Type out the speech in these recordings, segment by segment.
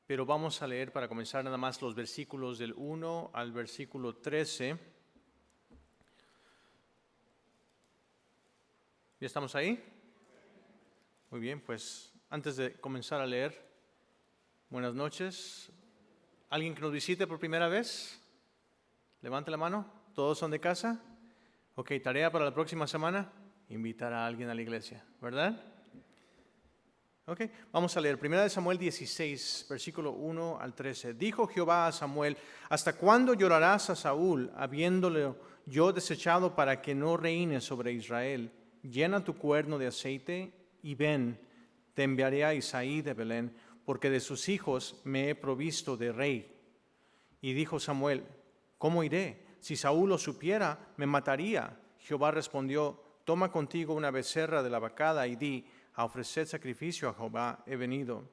pero vamos a leer para comenzar nada más los versículos del 1 al versículo 13. ¿Ya estamos ahí? Muy bien, pues antes de comenzar a leer, buenas noches. ¿Alguien que nos visite por primera vez? Levante la mano. ¿Todos son de casa? Ok, tarea para la próxima semana, invitar a alguien a la iglesia, ¿verdad? Ok, vamos a leer 1 Samuel 16, versículo 1 al 13. Dijo Jehová a Samuel: ¿hasta cuándo llorarás a Saúl, habiéndole yo desechado para que no reine sobre Israel? Llena tu cuerno de aceite y ven, te enviaré a Isaí de Belén, porque de sus hijos me he provisto de rey. Y dijo Samuel: ¿cómo iré? Si Saúl lo supiera, me mataría. Jehová respondió: toma contigo una becerra de la vacada y di: a ofrecer sacrificio a Jehová he venido.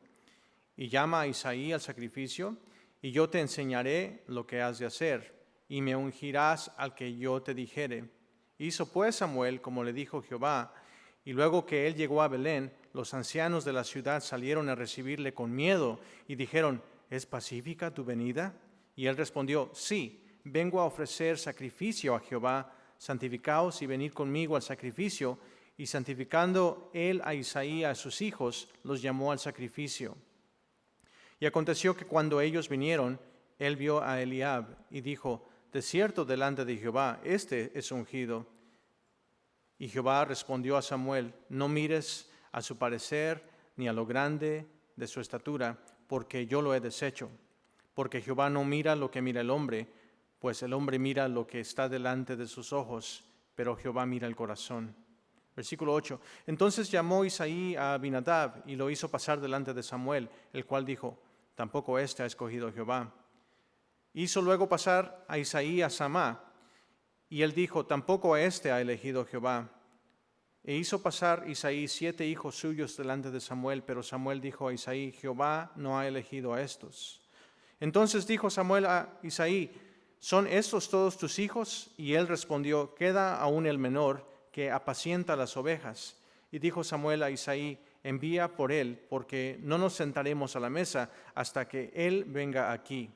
Y llama a Isaí al sacrificio, y yo te enseñaré lo que has de hacer, y me ungirás al que yo te dijere. Hizo pues Samuel como le dijo Jehová, y luego que él llegó a Belén, los ancianos de la ciudad salieron a recibirle con miedo, y dijeron: ¿es pacífica tu venida? Y él respondió: sí, vengo a ofrecer sacrificio a Jehová, santificaos y venid conmigo al sacrificio. Y santificando él a Isaí y a sus hijos, los llamó al sacrificio. Y aconteció que cuando ellos vinieron, él vio a Eliab y dijo: de cierto delante de Jehová, este es ungido. Y Jehová respondió a Samuel: no mires a su parecer ni a lo grande de su estatura, porque yo lo he deshecho. Porque Jehová no mira lo que mira el hombre, pues el hombre mira lo que está delante de sus ojos, pero Jehová mira el corazón. Versículo 8. Entonces llamó Isaí a Abinadab y lo hizo pasar delante de Samuel, el cual dijo: tampoco este ha escogido Jehová. Hizo luego pasar a Isaí a Samá, y él dijo: tampoco a este ha elegido Jehová. E hizo pasar Isaí 7 hijos suyos delante de Samuel, pero Samuel dijo a Isaí: Jehová no ha elegido a estos. Entonces dijo Samuel a Isaí: ¿son estos todos tus hijos? Y él respondió: queda aún el menor, que apacienta las ovejas. Y dijo Samuel a Isaí: envía por él, porque no nos sentaremos a la mesa hasta que él venga aquí.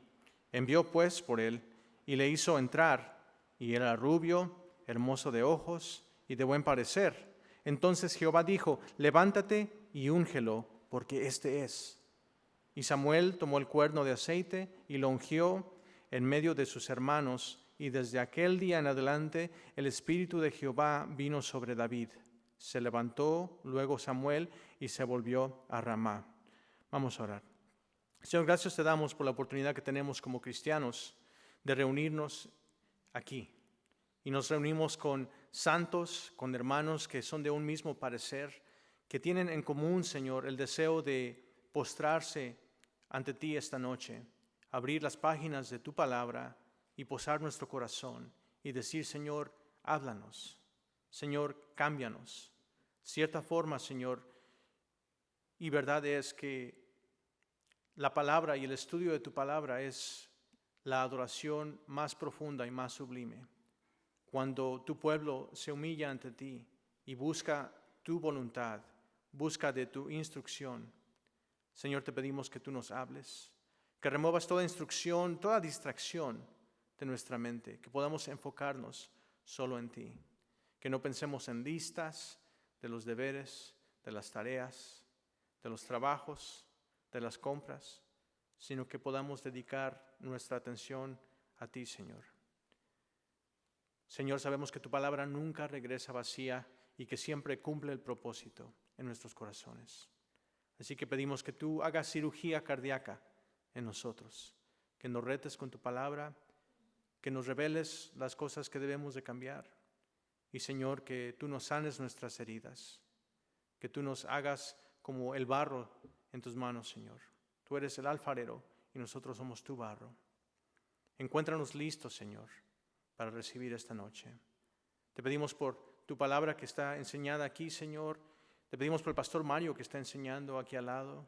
Envió pues por él, y le hizo entrar, y era rubio, hermoso de ojos, y de buen parecer. Entonces Jehová dijo: levántate y úngelo, porque este es. Y Samuel tomó el cuerno de aceite y lo ungió en medio de sus hermanos, y desde aquel día en adelante el Espíritu de Jehová vino sobre David. Se levantó luego Samuel y se volvió a Ramá. Vamos a orar. Señor, gracias te damos por la oportunidad que tenemos como cristianos de reunirnos aquí. Y nos reunimos con santos, con hermanos que son de un mismo parecer, que tienen en común, Señor, el deseo de postrarse ante ti esta noche, abrir las páginas de tu palabra y posar nuestro corazón y decir: Señor, háblanos. Señor, cámbianos. Cierta forma, Señor, y verdad es que la palabra y el estudio de tu palabra es la adoración más profunda y más sublime. Cuando tu pueblo se humilla ante ti y busca tu voluntad, busca de tu instrucción, Señor, te pedimos que tú nos hables, que remuevas toda instrucción, toda distracción de nuestra mente, que podamos enfocarnos solo en ti, que no pensemos en listas de los deberes, de las tareas, de los trabajos, de las compras, sino que podamos dedicar nuestra atención a ti, Señor. Señor, sabemos que tu palabra nunca regresa vacía y que siempre cumple el propósito en nuestros corazones. Así que pedimos que tú hagas cirugía cardíaca en nosotros, que nos retes con tu palabra, que nos reveles las cosas que debemos de cambiar. Y Señor, que tú nos sanes nuestras heridas, que tú nos hagas como el barro en tus manos, Señor. Tú eres el alfarero y nosotros somos tu barro. Encuéntranos listos, Señor, para recibir esta noche. Te pedimos por tu palabra que está enseñada aquí, Señor. Te pedimos por el pastor Mario que está enseñando aquí al lado.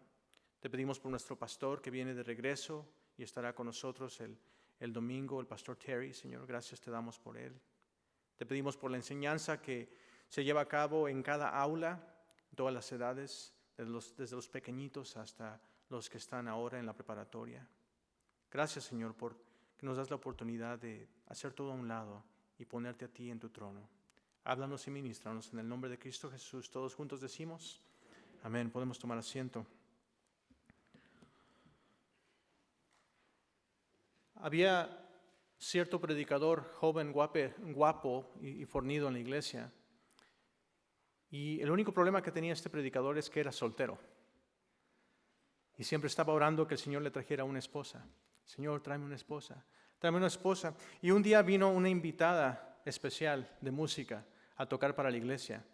Te pedimos por nuestro pastor que viene de regreso y estará con nosotros el domingo, el pastor Terry. Señor, gracias te damos por él. Te pedimos por la enseñanza que se lleva a cabo en cada aula, en todas las edades, desde los pequeñitos hasta los que están ahora en la preparatoria. Gracias, Señor, por que nos das la oportunidad de hacer todo a un lado y ponerte a ti en tu trono. Háblanos y ministranos en el nombre de Cristo Jesús. Todos juntos decimos, amén. Podemos tomar asiento. Había cierto predicador joven, guapo y fornido en la iglesia. Y el único problema que tenía este predicador es que era soltero. Y siempre estaba orando que el Señor le trajera una esposa. Señor, tráeme una esposa. Tráeme una esposa. Y un día vino una invitada especial de música a tocar para la iglesia.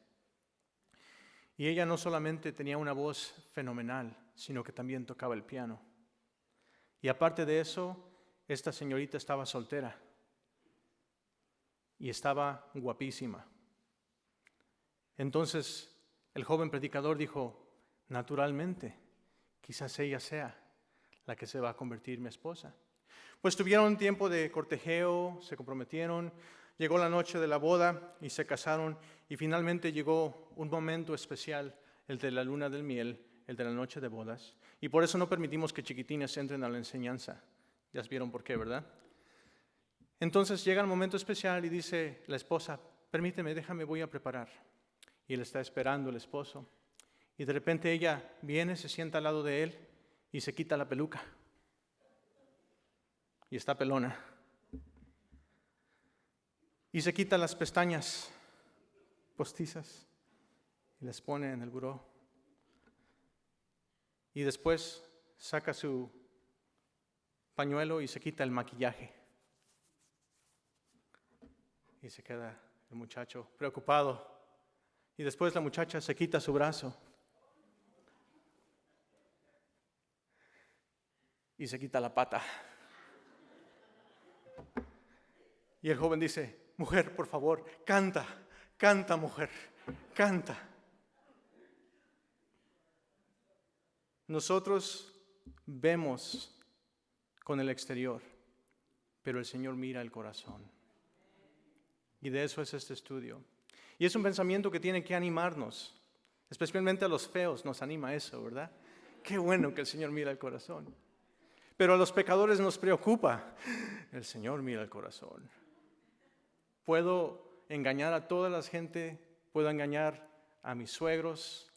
Y ella no solamente tenía una voz fenomenal, sino que también tocaba el piano. Y aparte de eso, esta señorita estaba soltera y estaba guapísima. Entonces el joven predicador dijo, naturalmente, quizás ella sea la que se va a convertir en mi esposa. Pues tuvieron un tiempo de cortejeo, se comprometieron, llegó la noche de la boda y se casaron y finalmente llegó un momento especial, el de la luna del miel, el de la noche de bodas. Y por eso no permitimos que chiquitines entren a la enseñanza. Ya vieron por qué, ¿verdad? Entonces llega el momento especial y dice la esposa, permíteme, déjame, voy a preparar. Y él está esperando, el esposo. Y de repente ella viene, se sienta al lado de él y se quita la peluca. Y está pelona. Y se quita las pestañas postizas y las pone en el buró. Y después saca su pañuelo y se quita el maquillaje. Y se queda el muchacho preocupado. Y después la muchacha se quita su brazo. Y se quita la pata. Y el joven dice, mujer, por favor, canta, canta, mujer, canta. Nosotros vemos con el exterior, pero el Señor mira el corazón. Y de eso es este estudio. Y es un pensamiento que tiene que animarnos, especialmente a los feos nos anima eso, ¿verdad? Qué bueno que el Señor mira el corazón. Pero a los pecadores nos preocupa, el Señor mira el corazón. Puedo engañar a toda la gente, puedo engañar a mis suegros,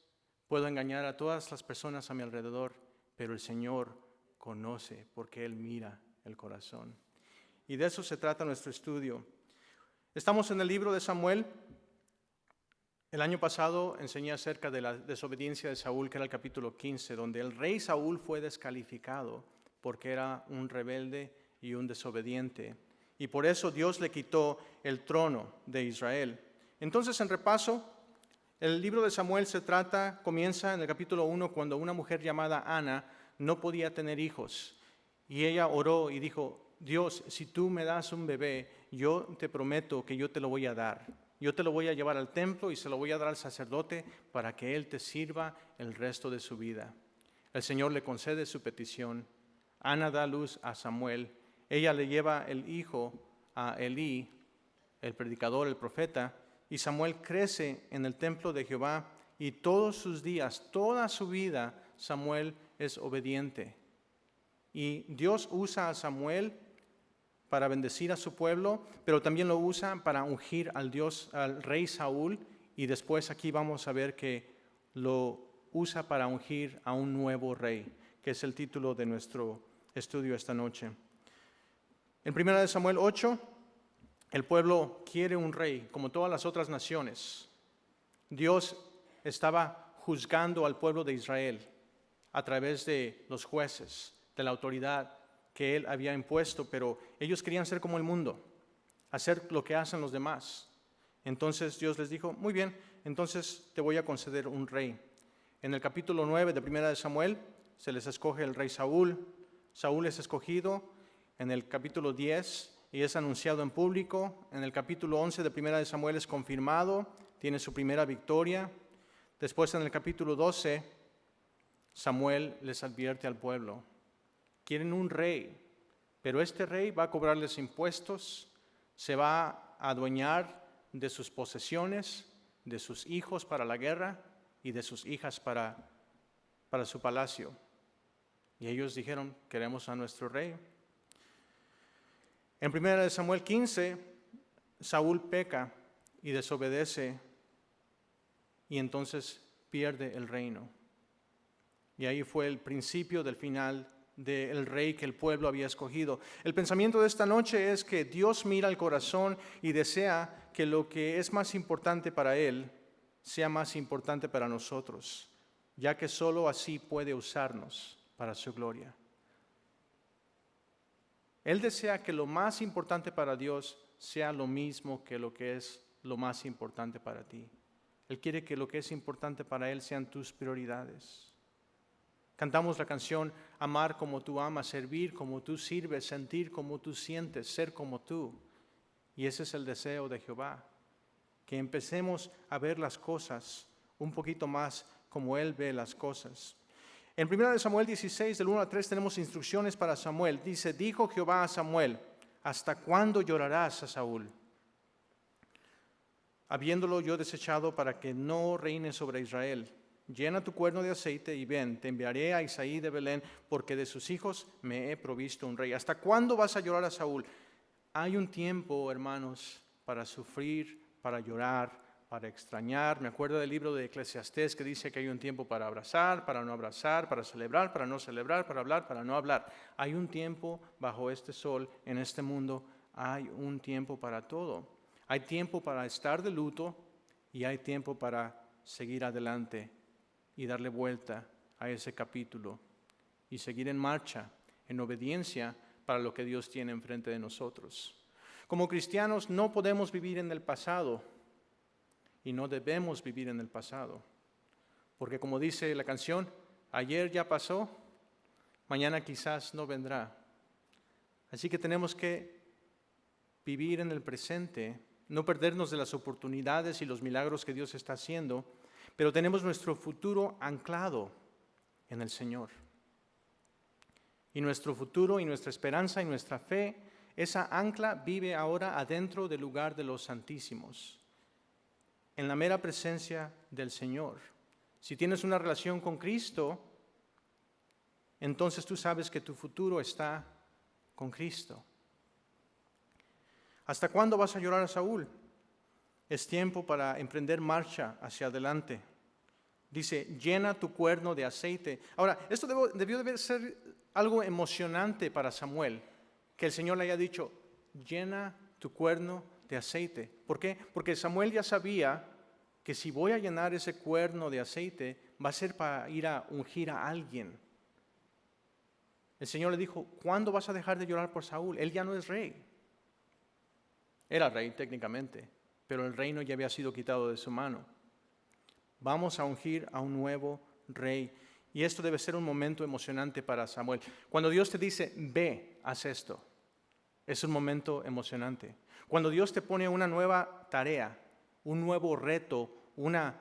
puedo engañar a todas las personas a mi alrededor, pero el Señor conoce porque Él mira el corazón. Y de eso se trata nuestro estudio. Estamos en el libro de Samuel. El año pasado enseñé acerca de la desobediencia de Saúl, que era el capítulo 15, donde el rey Saúl fue descalificado porque era un rebelde y un desobediente. Y por eso Dios le quitó el trono de Israel. Entonces, en repaso, el libro de Samuel comienza en el capítulo 1, cuando una mujer llamada Ana no podía tener hijos. Y ella oró y dijo, Dios, si tú me das un bebé, yo te prometo que yo te lo voy a dar. Yo te lo voy a llevar al templo y se lo voy a dar al sacerdote para que él te sirva el resto de su vida. El Señor le concede su petición. Ana da luz a Samuel. Ella le lleva el hijo a Elí, el predicador, el profeta, y Samuel crece en el templo de Jehová y todos sus días, toda su vida, Samuel es obediente. Y Dios usa a Samuel para bendecir a su pueblo, pero también lo usa para ungir al rey Saúl, y después aquí vamos a ver que lo usa para ungir a un nuevo rey, que es el título de nuestro estudio esta noche. En 1 Samuel 8, el pueblo quiere un rey, como todas las otras naciones. Dios estaba juzgando al pueblo de Israel a través de los jueces, de la autoridad que Él había impuesto, pero ellos querían ser como el mundo, hacer lo que hacen los demás. Entonces Dios les dijo, muy bien, entonces te voy a conceder un rey. En el capítulo 9 de 1 Samuel se les escoge el rey Saúl. Saúl es escogido en el capítulo 10 y es anunciado en público. En el capítulo 11 de 1 Samuel es confirmado, tiene su primera victoria. Después en el capítulo 12, Samuel les advierte al pueblo, quieren un rey, pero este rey va a cobrarles impuestos, se va a adueñar de sus posesiones, de sus hijos para la guerra y de sus hijas para su palacio. Y ellos dijeron, queremos a nuestro rey. En 1 Samuel 15, Saúl peca y desobedece y entonces pierde el reino. Y ahí fue el principio del final del rey que el pueblo había escogido. El pensamiento de esta noche es que Dios mira al corazón y desea que lo que es más importante para Él sea más importante para nosotros, ya que solo así puede usarnos para su gloria. Él desea que lo más importante para Dios sea lo mismo que lo que es lo más importante para ti. Él quiere que lo que es importante para Él sean tus prioridades. Cantamos la canción, amar como tú amas, servir como tú sirves, sentir como tú sientes, ser como tú. Y ese es el deseo de Jehová, que empecemos a ver las cosas un poquito más como Él ve las cosas. En 1 Samuel 16, del 1 al 3, tenemos instrucciones para Samuel. Dice, dijo Jehová a Samuel, ¿hasta cuándo llorarás a Saúl? Habiéndolo yo desechado para que no reine sobre Israel. Llena tu cuerno de aceite y ven, te enviaré a Isaí de Belén, porque de sus hijos me he provisto un rey. ¿Hasta cuándo vas a llorar a Saúl? Hay un tiempo, hermanos, para sufrir, para llorar, para extrañar. Me acuerdo del libro de Eclesiastés que dice que hay un tiempo para abrazar, para no abrazar, para celebrar, para no celebrar, para hablar, para no hablar. Hay un tiempo bajo este sol, en este mundo, hay un tiempo para todo. Hay tiempo para estar de luto y hay tiempo para seguir adelante y darle vuelta a ese capítulo y seguir en marcha, en obediencia para lo que Dios tiene enfrente de nosotros. Como cristianos no podemos vivir en el pasado y no debemos vivir en el pasado, porque como dice la canción, ayer ya pasó, mañana quizás no vendrá. Así que tenemos que vivir en el presente, no perdernos de las oportunidades y los milagros que Dios está haciendo, pero tenemos nuestro futuro anclado en el Señor. Y nuestro futuro y nuestra esperanza y nuestra fe, esa ancla vive ahora adentro del lugar de los santísimos, en la mera presencia del Señor. Si tienes una relación con Cristo, entonces tú sabes que tu futuro está con Cristo. ¿Hasta cuándo vas a llorar a Saúl? Es tiempo para emprender marcha hacia adelante. Dice, llena tu cuerno de aceite. Ahora, esto debió de ser algo emocionante para Samuel, que el Señor le haya dicho, llena tu cuerno de aceite. ¿Por qué? Porque Samuel ya sabía que si voy a llenar ese cuerno de aceite, va a ser para ir a ungir a alguien. El Señor le dijo, ¿cuándo vas a dejar de llorar por Saúl? Él ya no es rey. Era rey técnicamente, pero el reino ya había sido quitado de su mano. Vamos a ungir a un nuevo rey. Y esto debe ser un momento emocionante para Samuel. Cuando Dios te dice, ve, haz esto, es un momento emocionante. Cuando Dios te pone una nueva tarea, un nuevo reto, una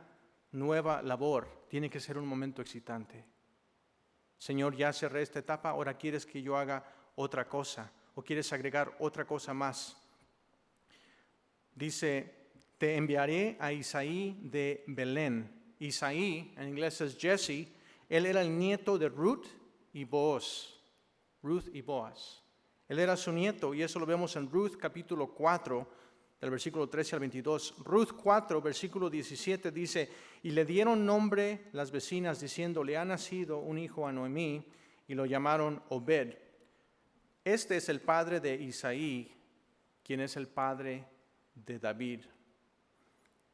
nueva labor, tiene que ser un momento excitante. Señor, ya cerré esta etapa, ahora quieres que yo haga otra cosa, o quieres agregar otra cosa más. Dice, te enviaré a Isaí de Belén. Isaí, en inglés es Jesse, él era el nieto de Ruth y Boaz. Ruth y Boaz. Él era su nieto y eso lo vemos en Ruth capítulo 4, del versículo 13 al 22. Ruth 4, versículo 17 dice, y le dieron nombre las vecinas diciendo, le ha nacido un hijo a Noemí y lo llamaron Obed. Este es el padre de Isaí, quien es el padre de David.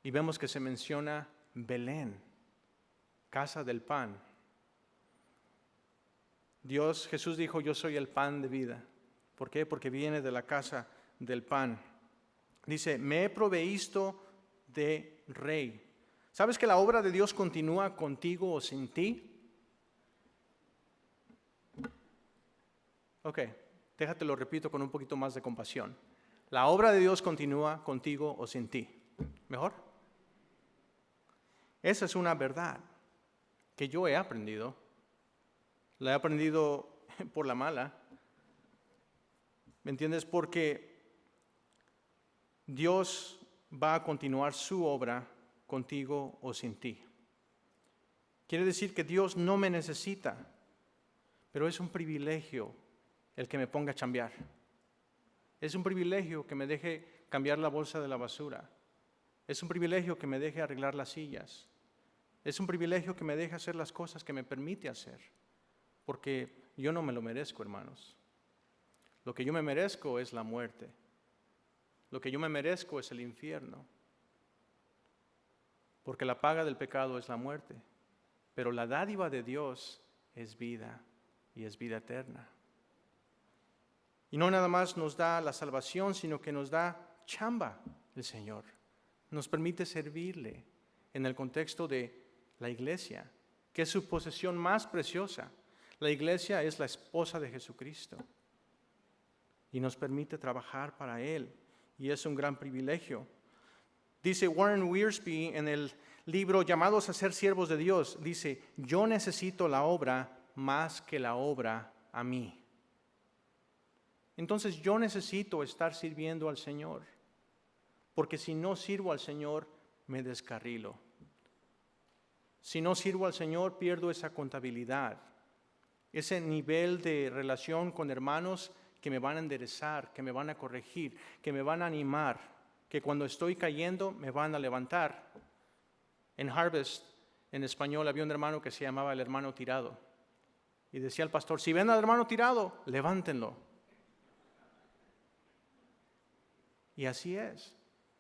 Y vemos que se menciona Belén, casa del pan. Jesús dijo, yo soy el pan de vida. ¿Por qué? Porque viene de la casa del pan. Dice, me he proveído de rey. ¿Sabes que la obra de Dios continúa contigo o sin ti? Ok, déjate lo repito con un poquito más de compasión. La obra de Dios continúa contigo o sin ti. ¿Mejor? Esa es una verdad que yo he aprendido. La he aprendido por la mala. ¿Me entiendes? Porque Dios va a continuar su obra contigo o sin ti. Quiere decir que Dios no me necesita, pero es un privilegio el que me ponga a chambear. Es un privilegio que me deje cambiar la bolsa de la basura. Es un privilegio que me deje arreglar las sillas. Es un privilegio que me deje hacer las cosas que me permite hacer. Porque yo no me lo merezco, hermanos. Lo que yo me merezco es la muerte. Lo que yo me merezco es el infierno. Porque la paga del pecado es la muerte. Pero la dádiva de Dios es vida y es vida eterna. Y no nada más nos da la salvación, sino que nos da chamba el Señor. Nos permite servirle en el contexto de la iglesia, que es su posesión más preciosa. La iglesia es la esposa de Jesucristo y nos permite trabajar para Él, y es un gran privilegio. Dice Warren Wiersbe en el libro Llamados a ser siervos de Dios, dice, yo necesito la obra más que la obra a mí. Entonces yo necesito estar sirviendo al Señor, porque si no sirvo al Señor, me descarrilo. Si no sirvo al Señor, pierdo esa contabilidad, ese nivel de relación con hermanos que me van a enderezar, que me van a corregir, que me van a animar, que cuando estoy cayendo me van a levantar. En Harvest, en español, había un hermano que se llamaba el hermano tirado. Y decía el pastor, si ven al hermano tirado, levántenlo. Y así es.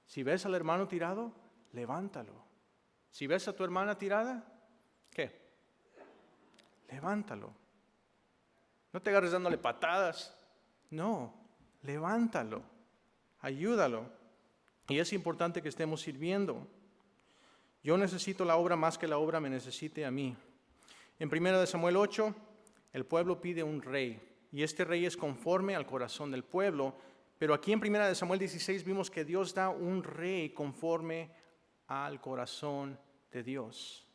Si ves al hermano tirado, levántalo. Si ves a tu hermana tirada, ¿qué? Levántalo. No te agarres dándole patadas. No, levántalo. Ayúdalo. Y es importante que estemos sirviendo. Yo necesito la obra más que la obra me necesite a mí. En 1 Samuel 8, el pueblo pide un rey. Y este rey es conforme al corazón del pueblo. Pero aquí en 1 Samuel 16 vimos que Dios da un rey conforme al corazón de Dios.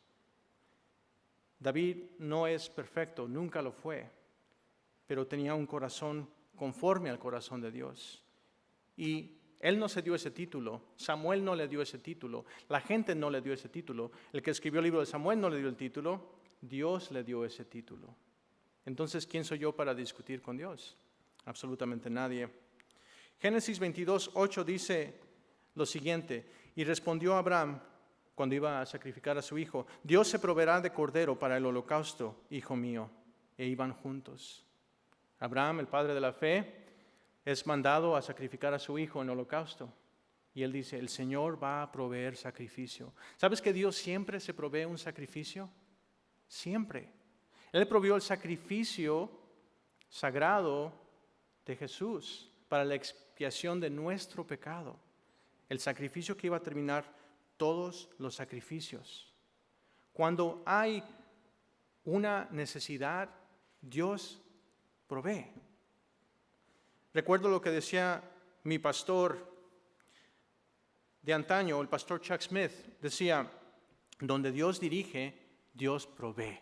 David no es perfecto, nunca lo fue, pero tenía un corazón conforme al corazón de Dios. Y él no se dio ese título, Samuel no le dio ese título, la gente no le dio ese título, el que escribió el libro de Samuel no le dio el título, Dios le dio ese título. Entonces, ¿quién soy yo para discutir con Dios? Absolutamente nadie. Génesis 22:8 dice lo siguiente, y respondió Abraham cuando iba a sacrificar a su hijo, Dios se proveerá de cordero para el holocausto, hijo mío, e iban juntos. Abraham, el padre de la fe, es mandado a sacrificar a su hijo en holocausto, y él dice, el Señor va a proveer sacrificio. ¿Sabes que Dios siempre se provee un sacrificio? Siempre. Él provió el sacrificio sagrado de Jesús para la expiación de nuestro pecado. El sacrificio que iba a terminar todos los sacrificios. Cuando hay una necesidad, Dios provee. Recuerdo lo que decía mi pastor de antaño, el pastor Chuck Smith, decía, donde Dios dirige, Dios provee.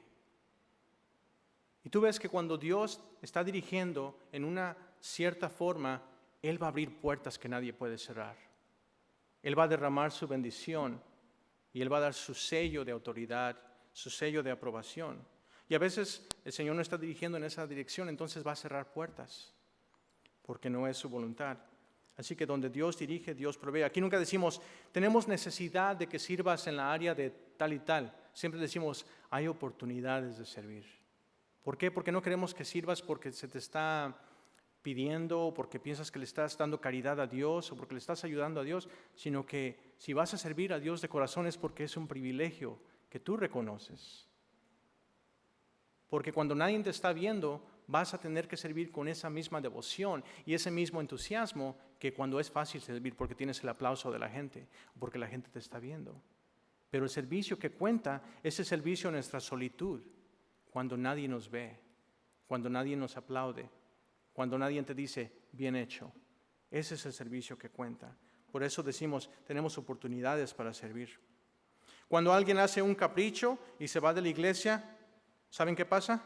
Y tú ves que cuando Dios está dirigiendo en una cierta forma, Él va a abrir puertas que nadie puede cerrar. Él va a derramar su bendición y Él va a dar su sello de autoridad, su sello de aprobación. Y a veces el Señor no está dirigiendo en esa dirección, entonces va a cerrar puertas, porque no es su voluntad. Así que donde Dios dirige, Dios provee. Aquí nunca decimos, tenemos necesidad de que sirvas en la área de tal y tal. Siempre decimos, hay oportunidades de servir. ¿Por qué? Porque no queremos que sirvas porque se te está pidiendo, o porque piensas que le estás dando caridad a Dios, o porque le estás ayudando a Dios, sino que si vas a servir a Dios de corazón es porque es un privilegio que tú reconoces. Porque cuando nadie te está viendo, vas a tener que servir con esa misma devoción y ese mismo entusiasmo que cuando es fácil servir porque tienes el aplauso de la gente, o porque la gente te está viendo. Pero el servicio que cuenta es el servicio en nuestra solitud, cuando nadie nos ve, cuando nadie nos aplaude, cuando nadie te dice, bien hecho. Ese es el servicio que cuenta. Por eso decimos, tenemos oportunidades para servir. Cuando alguien hace un capricho y se va de la iglesia, ¿saben qué pasa?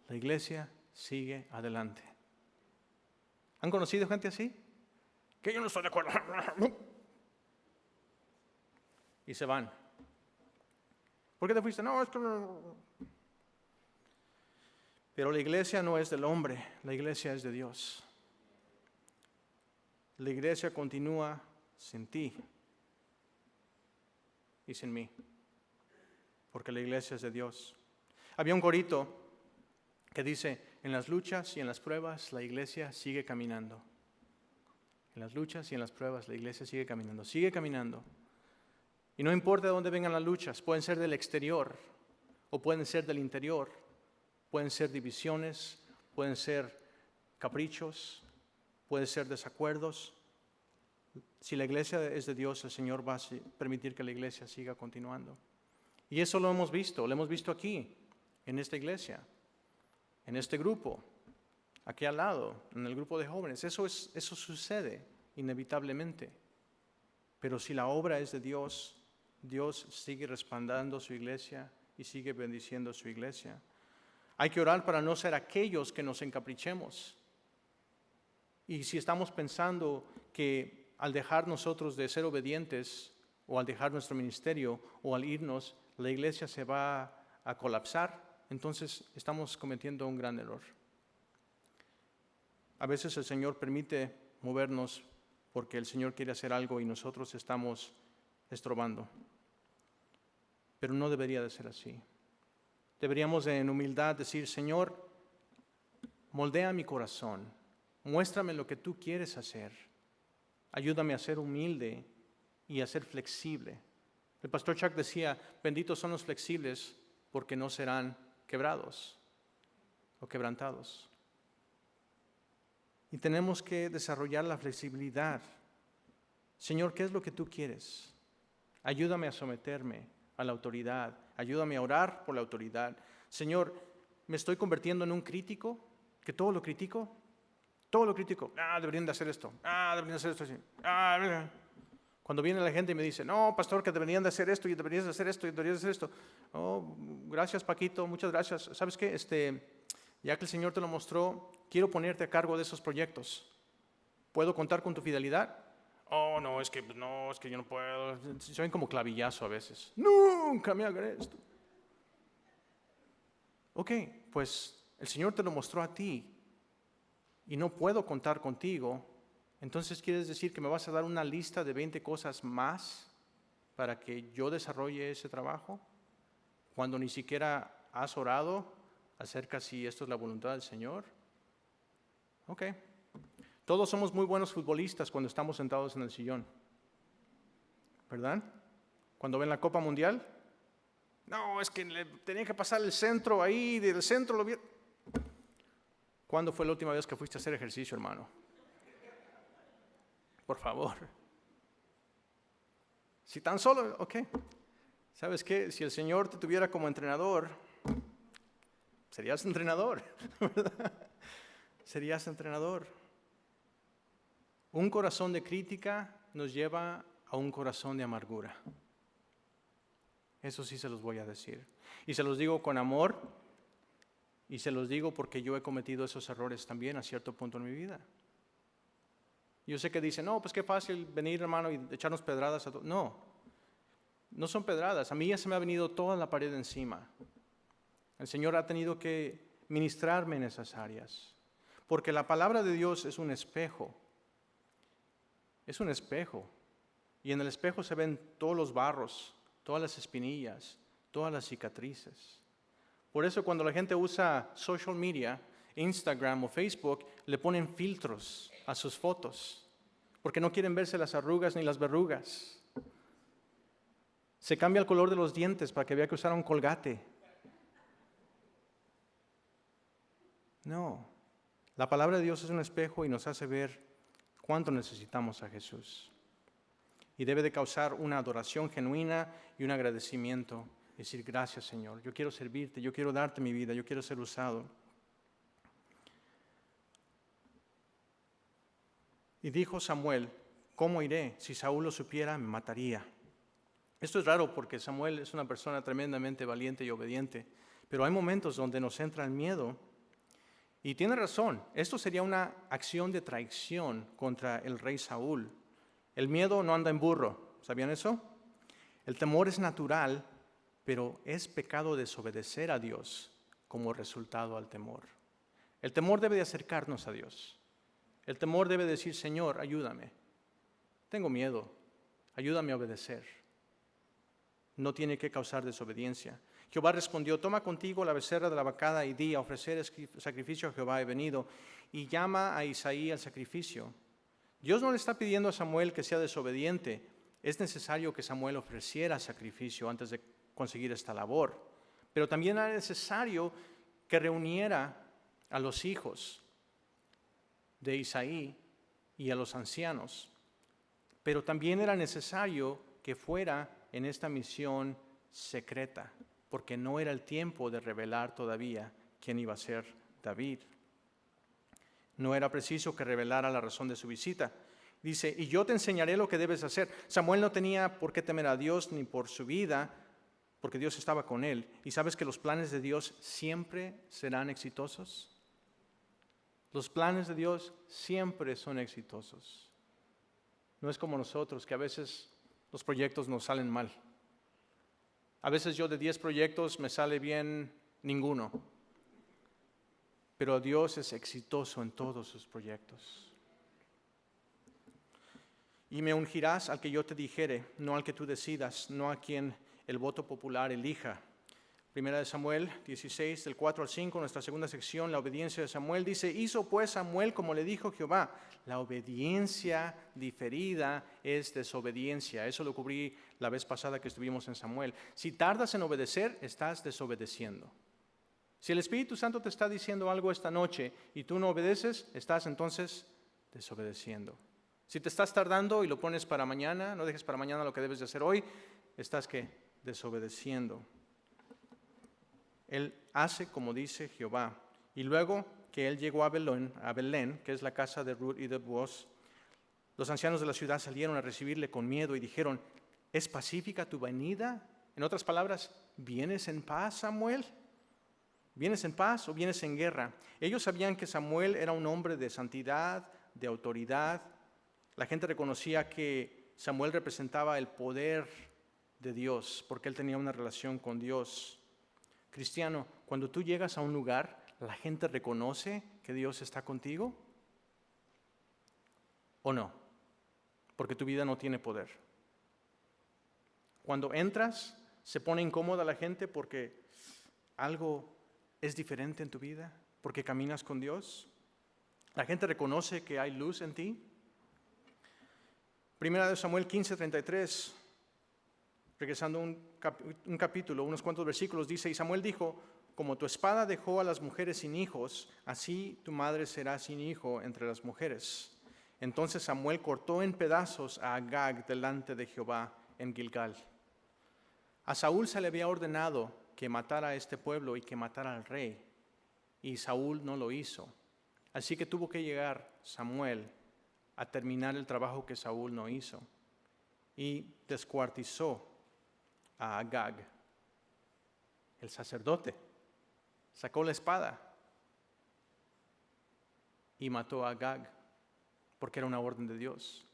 La iglesia sigue adelante. ¿Han conocido gente así? Que yo no estoy de acuerdo. Y se van. ¿Por qué te fuiste? No, es que... Pero la iglesia no es del hombre, la iglesia es de Dios. La iglesia continúa sin ti y sin mí, porque la iglesia es de Dios. Había un corito que dice, en las luchas y en las pruebas la iglesia sigue caminando. En las luchas y en las pruebas la iglesia sigue caminando, sigue caminando. Y no importa de dónde vengan las luchas, pueden ser del exterior o pueden ser del interior, pueden ser divisiones, pueden ser caprichos, pueden ser desacuerdos. Si la iglesia es de Dios, el Señor va a permitir que la iglesia siga continuando. Y eso lo hemos visto aquí, en esta iglesia, en este grupo, aquí al lado, en el grupo de jóvenes. Eso sucede inevitablemente. Pero si la obra es de Dios, Dios sigue respaldando su iglesia y sigue bendiciendo su iglesia. Hay que orar para no ser aquellos que nos encaprichemos. Y si estamos pensando que al dejar nosotros de ser obedientes, o al dejar nuestro ministerio, o al irnos, la iglesia se va a colapsar, entonces estamos cometiendo un gran error. A veces el Señor permite movernos porque el Señor quiere hacer algo y nosotros estamos estorbando. Pero no debería de ser así. Deberíamos en humildad decir, Señor, moldea mi corazón, muéstrame lo que tú quieres hacer, ayúdame a ser humilde y a ser flexible. El pastor Chuck decía, benditos son los flexibles porque no serán quebrados o quebrantados. Y tenemos que desarrollar la flexibilidad. Señor, ¿qué es lo que tú quieres? Ayúdame a someterme a la autoridad. Ayúdame a orar por la autoridad. Señor, ¿me estoy convirtiendo en un crítico? ¿Que todo lo critico? Todo lo critico. Deberían de hacer esto. Deberían de hacer esto. Cuando viene la gente y me dice, no, pastor, que deberían de hacer esto y deberías de hacer esto y deberías de hacer esto. Oh, gracias, Paquito, muchas gracias. ¿Sabes qué? Ya que el Señor te lo mostró, quiero ponerte a cargo de esos proyectos. ¿Puedo contar con tu fidelidad? Oh, no, es que yo no puedo. Soy como clavillazo a veces. Nunca me hagan esto. Ok, pues el Señor te lo mostró a ti y no puedo contar contigo. Entonces, ¿quieres decir que me vas a dar una lista de 20 cosas más para que yo desarrolle ese trabajo? Cuando ni siquiera has orado acerca si esto es la voluntad del Señor. Ok. Todos somos muy buenos futbolistas cuando estamos sentados en el sillón, ¿verdad? Cuando ven la Copa Mundial, no, es que le tenía que pasar el centro ahí, del centro lo vi. ¿Cuándo fue la última vez que fuiste a hacer ejercicio, hermano? Por favor. Si tan solo, ok. ¿Sabes qué? Si el Señor te tuviera como entrenador, serías entrenador, ¿verdad? Serías entrenador. Un corazón de crítica nos lleva a un corazón de amargura. Eso sí se los voy a decir. Y se los digo con amor, y se los digo porque yo he cometido esos errores también a cierto punto en mi vida. Yo sé que dicen, no, pues qué fácil venir, hermano, y echarnos pedradas a todos. No, no son pedradas. A mí ya se me ha venido toda la pared encima. El Señor ha tenido que ministrarme en esas áreas. Porque la palabra de Dios es un espejo. Es un espejo. Y en el espejo se ven todos los barros, todas las espinillas, todas las cicatrices. Por eso cuando la gente usa social media, Instagram o Facebook, le ponen filtros a sus fotos, porque no quieren verse las arrugas ni las verrugas. Se cambia el color de los dientes para que vea que usaron Colgate. No, la palabra de Dios es un espejo y nos hace ver cuánto necesitamos a Jesús. Y debe de causar una adoración genuina y un agradecimiento. Decir, gracias, Señor, yo quiero servirte, yo quiero darte mi vida, yo quiero ser usado. Y dijo Samuel, ¿cómo iré? Si Saúl lo supiera, me mataría. Esto es raro porque Samuel es una persona tremendamente valiente y obediente, pero hay momentos donde nos entra el miedo. Y tiene razón, esto sería una acción de traición contra el rey Saúl. El miedo no anda en burro, ¿sabían eso? El temor es natural, pero es pecado desobedecer a Dios como resultado al temor. El temor debe de acercarnos a Dios. El temor debe decir, Señor, ayúdame. Tengo miedo, ayúdame a obedecer. No tiene que causar desobediencia. Jehová respondió, toma contigo la becerra de la vacada y di, a ofrecer sacrificio a Jehová he venido. Y llama a Isaí al sacrificio. Dios no le está pidiendo a Samuel que sea desobediente. Es necesario que Samuel ofreciera sacrificio antes de conseguir esta labor. Pero también era necesario que reuniera a los hijos de Isaí y a los ancianos. Pero también era necesario que fuera en esta misión secreta, porque no era el tiempo de revelar todavía quién iba a ser David. No era preciso que revelara la razón de su visita. Dice, y yo te enseñaré lo que debes hacer. Samuel no tenía por qué temer a Dios ni por su vida, porque Dios estaba con él. ¿Y sabes que los planes de Dios siempre serán exitosos? Los planes de Dios siempre son exitosos. No es como nosotros, que a veces los proyectos nos salen mal. A veces yo de 10 proyectos me sale bien ninguno. Pero Dios es exitoso en todos sus proyectos. Y me ungirás al que yo te dijere, no al que tú decidas, no a quien el voto popular elija. Primera de Samuel 16, del 4 al 5, nuestra segunda sección, la obediencia de Samuel. Dice, hizo pues Samuel como le dijo Jehová. La obediencia diferida es desobediencia. Eso lo cubrí la vez pasada que estuvimos en Samuel. Si tardas en obedecer, estás desobedeciendo. Si el Espíritu Santo te está diciendo algo esta noche y tú no obedeces, estás entonces desobedeciendo. Si te estás tardando y lo pones para mañana, no dejes para mañana lo que debes de hacer hoy, estás ¿qué? Desobedeciendo. Él hace como dice Jehová. Y luego que él llegó a Belén, que es la casa de Ruth y de Boaz, los ancianos de la ciudad salieron a recibirle con miedo y dijeron, ¿es pacífica tu venida? En otras palabras, ¿vienes en paz, Samuel? ¿Vienes en paz o vienes en guerra? Ellos sabían que Samuel era un hombre de santidad, de autoridad. La gente reconocía que Samuel representaba el poder de Dios, porque él tenía una relación con Dios. Cristiano, cuando tú llegas a un lugar, ¿la gente reconoce que Dios está contigo? ¿O no? Porque tu vida no tiene poder. Cuando entras, se pone incómoda la gente porque algo es diferente en tu vida, porque caminas con Dios. La gente reconoce que hay luz en ti. Primera de Samuel 15:33, regresando un capítulo, unos cuantos versículos, dice, y Samuel dijo, como tu espada dejó a las mujeres sin hijos, así tu madre será sin hijo entre las mujeres. Entonces Samuel cortó en pedazos a Agag delante de Jehová en Gilgal. A Saúl se le había ordenado que matara a este pueblo y que matara al rey, y Saúl no lo hizo. Así que tuvo que llegar Samuel a terminar el trabajo que Saúl no hizo, y descuartizó a Agag, el sacerdote. Sacó la espada y mató a Agag, porque era una orden de Dios.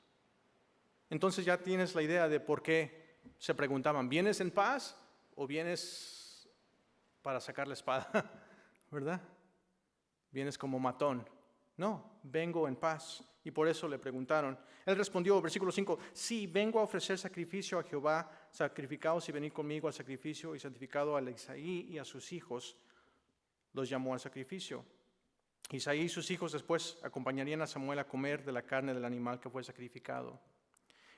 Entonces ya tienes la idea de por qué se preguntaban, ¿vienes en paz o vienes para sacar la espada? ¿Verdad? ¿Vienes como matón? No, vengo en paz. Y por eso le preguntaron. Él respondió, versículo 5, sí, vengo a ofrecer sacrificio a Jehová, sacrificaos y venid conmigo al sacrificio, y santificado a Isaí y a sus hijos, los llamó al sacrificio. Isaí y sus hijos después acompañarían a Samuel a comer de la carne del animal que fue sacrificado.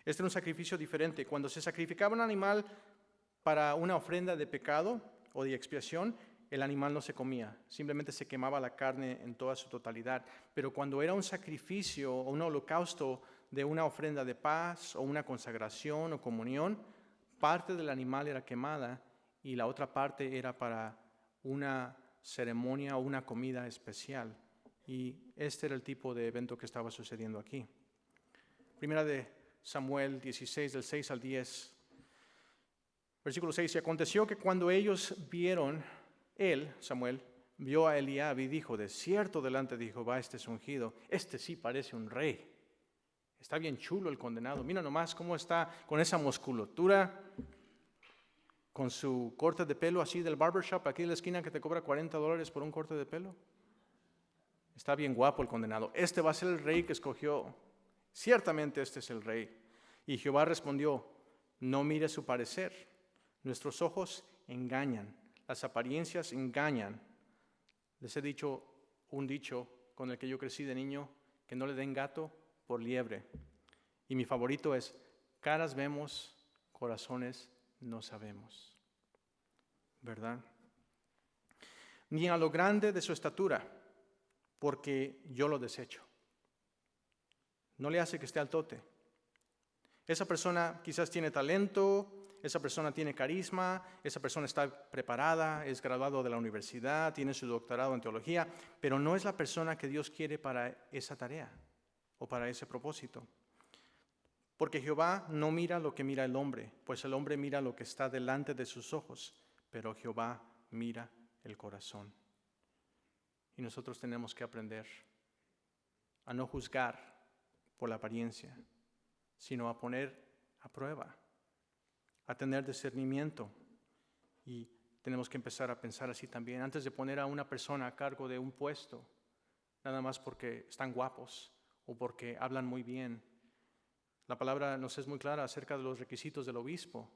Este era un sacrificio diferente. Cuando se sacrificaba un animal para una ofrenda de pecado o de expiación, el animal no se comía, simplemente se quemaba la carne en toda su totalidad. Pero cuando era un sacrificio o un holocausto de una ofrenda de paz o una consagración o comunión, parte del animal era quemada y la otra parte era para una ceremonia o una comida especial. Y este era el tipo de evento que estaba sucediendo aquí. Primera de Samuel 16, del 6 al 10. Versículo 6, y aconteció que cuando ellos vieron, él, Samuel, vio a Eliab y dijo, de cierto delante de Jehová este es ungido, este sí parece un rey. Está bien chulo el condenado, mira nomás cómo está con esa musculatura, con su corte de pelo así del barbershop, aquí en la esquina que te cobra $40 por un corte de pelo. Está bien guapo el condenado. Este va a ser el rey que escogió. Ciertamente este es el rey. Y Jehová respondió, no mire su parecer. Nuestros ojos engañan, las apariencias engañan. Les he dicho un dicho con el que yo crecí de niño, que no le den gato por liebre. Y mi favorito es, caras vemos, corazones no sabemos. ¿Verdad? Ni a lo grande de su estatura, porque yo lo desecho. No le hace que esté al tote. Esa persona quizás tiene talento, esa persona tiene carisma, esa persona está preparada, es graduado de la universidad, tiene su doctorado en teología, pero no es la persona que Dios quiere para esa tarea o para ese propósito. Porque Jehová no mira lo que mira el hombre, pues el hombre mira lo que está delante de sus ojos, pero Jehová mira el corazón. Y nosotros tenemos que aprender a no juzgar por la apariencia, sino a poner a prueba, a tener discernimiento. Y tenemos que empezar a pensar así también, antes de poner a una persona a cargo de un puesto, nada más porque están guapos o porque hablan muy bien. La palabra nos es muy clara acerca de los requisitos del obispo.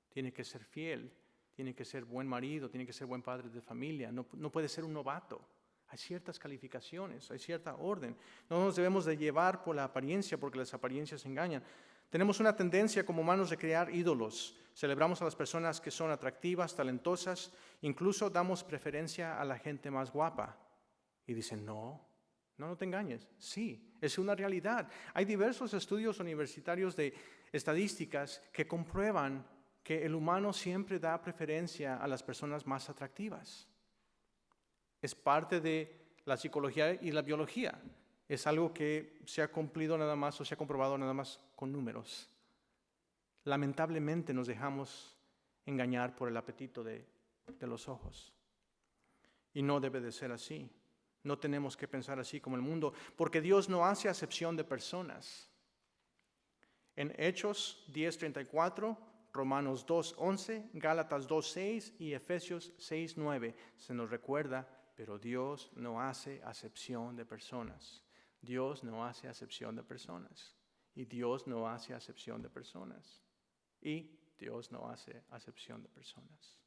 Tiene que ser fiel, tiene que ser buen marido, tiene que ser buen padre de familia, no puede ser un novato. Hay ciertas calificaciones, hay cierta orden. No nos debemos de llevar por la apariencia, porque las apariencias engañan. Tenemos una tendencia como humanos de crear ídolos. Celebramos a las personas que son atractivas, talentosas, incluso damos preferencia a la gente más guapa. Y dicen, no te engañes. Sí, es una realidad. Hay diversos estudios universitarios de estadísticas que comprueban que el humano siempre da preferencia a las personas más atractivas. Es parte de la psicología y la biología. Es algo que se ha cumplido nada más o se ha comprobado nada más con números. Lamentablemente nos dejamos engañar por el apetito de los ojos. Y no debe de ser así. No tenemos que pensar así como el mundo, porque Dios no hace acepción de personas. En Hechos 10:34, Romanos 2:11, Gálatas 2:6 y Efesios 6:9 se nos recuerda, pero Dios no hace acepción de personas. Dios no hace acepción de personas. Y Dios no hace acepción de personas. Y Dios no hace acepción de personas.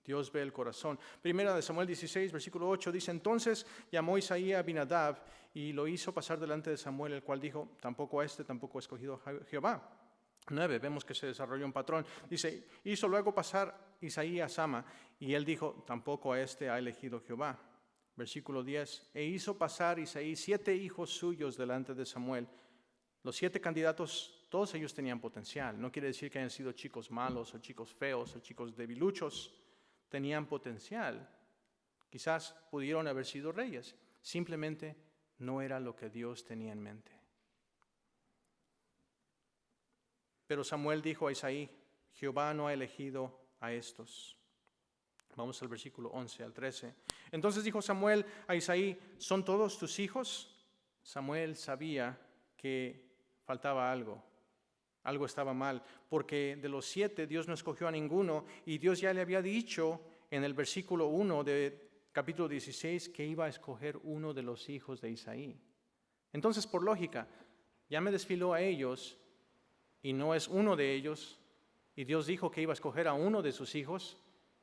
Dios ve el corazón. Primera de Samuel 16, versículo 8, dice, entonces llamó Isaí a Abinadab y lo hizo pasar delante de Samuel, el cual dijo, tampoco tampoco ha escogido Jehová. 9, vemos que se desarrolló un patrón. Dice, hizo luego pasar Isaí a Sama y él dijo, tampoco a ha elegido Jehová. Versículo 10, e hizo pasar Isaí 7 hijos suyos delante de Samuel. Los 7 candidatos, todos ellos tenían potencial. No quiere decir que hayan sido chicos malos o chicos feos o chicos debiluchos. Tenían potencial. Quizás pudieron haber sido reyes. Simplemente no era lo que Dios tenía en mente. Pero Samuel dijo a Isaí, Jehová no ha elegido a estos. Vamos al versículo 11 al 13. Entonces dijo Samuel a Isaí, ¿son todos tus hijos? Samuel sabía que faltaba algo. Algo estaba mal, porque de los 7 Dios no escogió a ninguno y Dios ya le había dicho en el versículo 1 de capítulo 16 que iba a escoger uno de los hijos de Isaí. Entonces, por lógica, ya me desfiló a ellos y no es uno de ellos y Dios dijo que iba a escoger a uno de sus hijos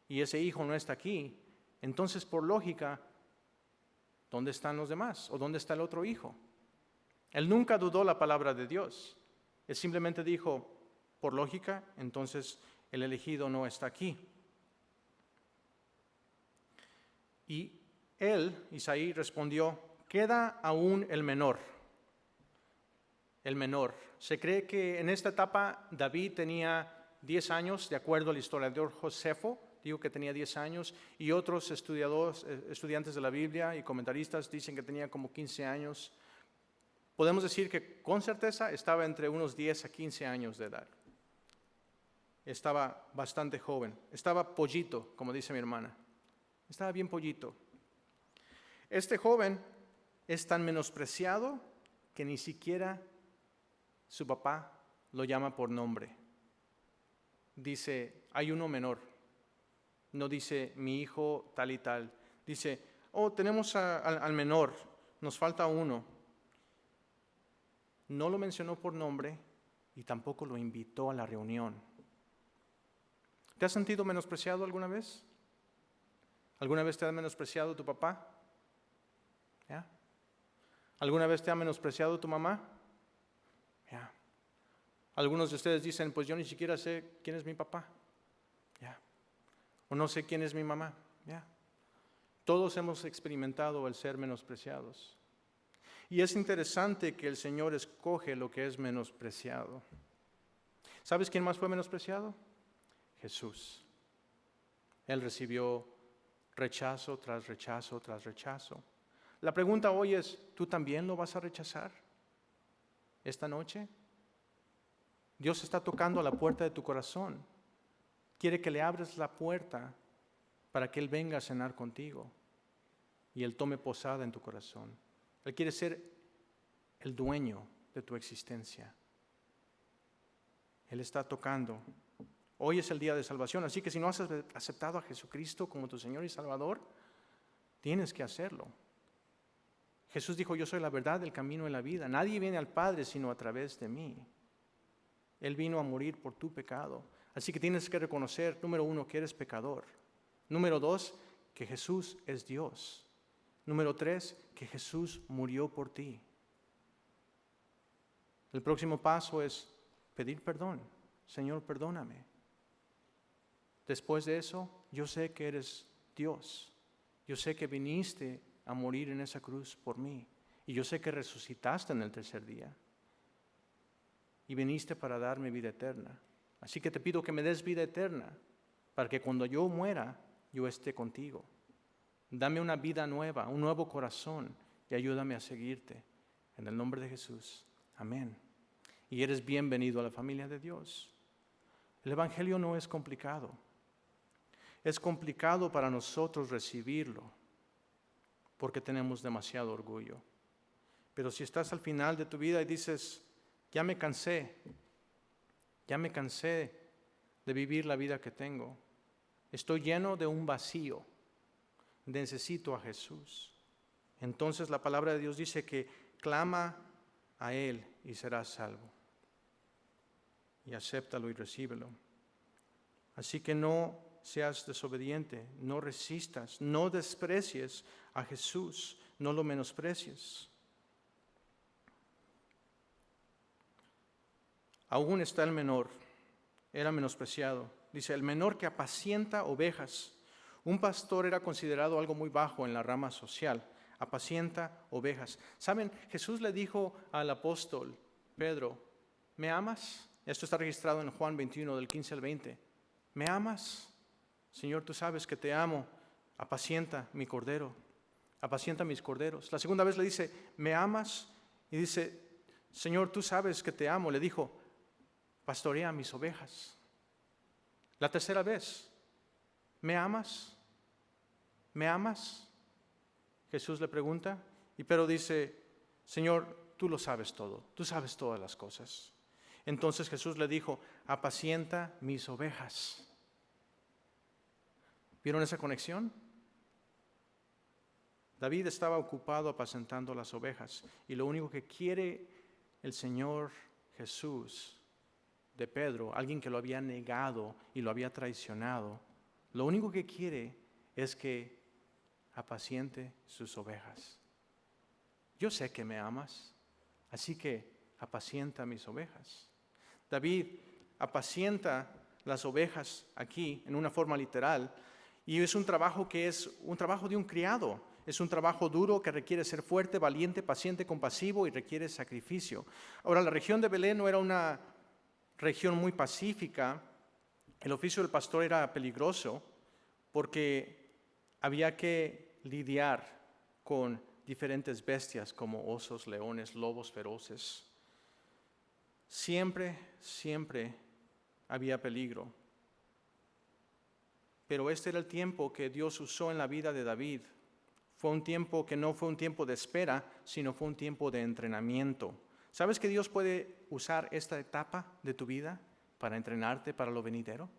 y ese hijo no está aquí. Entonces, por lógica, ¿dónde están los demás? ¿O dónde está el otro hijo? Él nunca dudó la palabra de Dios. Él simplemente dijo, por lógica, entonces el elegido no está aquí. Y él, Isaí, respondió, queda aún el menor. El menor. Se cree que en esta etapa David tenía 10 años, de acuerdo al historiador Josefo, dijo que tenía 10 años, y otros estudiantes de la Biblia y comentaristas dicen que tenía como 15 años. Podemos decir que con certeza estaba entre unos 10 a 15 años de edad. Estaba bastante joven. Estaba pollito, como dice mi hermana. Estaba bien pollito. Este joven es tan menospreciado que ni siquiera su papá lo llama por nombre. dice, hay uno menor. No dice, mi hijo tal y tal. Dice, tenemos al menor, nos falta uno. No lo mencionó por nombre y tampoco lo invitó a la reunión. ¿Te has sentido menospreciado alguna vez? ¿Alguna vez te ha menospreciado tu papá? ¿Ya? ¿Alguna vez te ha menospreciado tu mamá? ¿Ya? Algunos de ustedes dicen, pues yo ni siquiera sé quién es mi papá. ¿Ya? O no sé quién es mi mamá. ¿Ya? Todos hemos experimentado el ser menospreciados. Y es interesante que el Señor escoge lo que es menospreciado. ¿Sabes quién más fue menospreciado? Jesús. Él recibió rechazo tras rechazo tras rechazo. La pregunta hoy es, ¿tú también lo vas a rechazar esta noche? Dios está tocando a la puerta de tu corazón. Quiere que le abres la puerta para que Él venga a cenar contigo y Él tome posada en tu corazón. Él quiere ser el dueño de tu existencia. Él está tocando. Hoy es el día de salvación, así que si no has aceptado a Jesucristo como tu Señor y Salvador, tienes que hacerlo. Jesús dijo, yo soy la verdad, el camino y la vida. Nadie viene al Padre sino a través de mí. Él vino a morir por tu pecado. Así que tienes que reconocer, número 1, que eres pecador. Número 2, que Jesús es Dios. Número 3, que Jesús murió por ti. El próximo paso es pedir perdón. Señor, perdóname. Después de eso, yo sé que eres Dios. Yo sé que viniste a morir en esa cruz por mí. Y yo sé que resucitaste en el tercer día. Y viniste para darme vida eterna. Así que te pido que me des vida eterna, para que cuando yo muera, yo esté contigo. Dame una vida nueva, un nuevo corazón, y ayúdame a seguirte. En el nombre de Jesús. Amén. Y eres bienvenido a la familia de Dios. El Evangelio no es complicado. Es complicado para nosotros recibirlo, porque tenemos demasiado orgullo. Pero si estás al final de tu vida y dices, ya me cansé de vivir la vida que tengo, estoy lleno de un vacío, necesito a Jesús. Entonces la palabra de Dios dice que clama a Él y serás salvo. Y acéptalo y recíbelo. Así que no seas desobediente, no resistas, no desprecies a Jesús, no lo menosprecies. Aún está el menor, era menospreciado. Dice, el menor que apacienta ovejas. Un pastor era considerado algo muy bajo en la rama social. Apacienta ovejas. ¿Saben? Jesús le dijo al apóstol Pedro, ¿me amas? Esto está registrado en Juan 21, del 15 al 20. ¿Me amas? Señor, tú sabes que te amo. Apacienta mi cordero. Apacienta mis corderos. La segunda vez le dice, ¿me amas? Y dice, Señor, tú sabes que te amo. Le dijo, pastorea mis ovejas. La tercera vez, ¿me amas? ¿Me amas? Jesús le pregunta, y Pedro dice, Señor, tú lo sabes todo, tú sabes todas las cosas. Entonces Jesús le dijo, apacienta mis ovejas. ¿Vieron esa conexión? David estaba ocupado apacentando las ovejas, y lo único que quiere el Señor Jesús de Pedro, alguien que lo había negado y lo había traicionado, lo único que quiere es que apaciente sus ovejas. Yo sé que me amas, así que apacienta mis ovejas. David apacienta las ovejas aquí en una forma literal, y es un trabajo que es un trabajo de un criado. Es un trabajo duro que requiere ser fuerte, valiente, paciente, compasivo y requiere sacrificio. Ahora, la región de Belén no era una región muy pacífica. El oficio del pastor era peligroso porque había que lidiar con diferentes bestias como osos, leones, lobos feroces. Siempre había peligro. Pero este era el tiempo que Dios usó en la vida de David. Fue un tiempo que no fue un tiempo de espera, sino fue un tiempo de entrenamiento. ¿Sabes que Dios puede usar esta etapa de tu vida para entrenarte para lo venidero?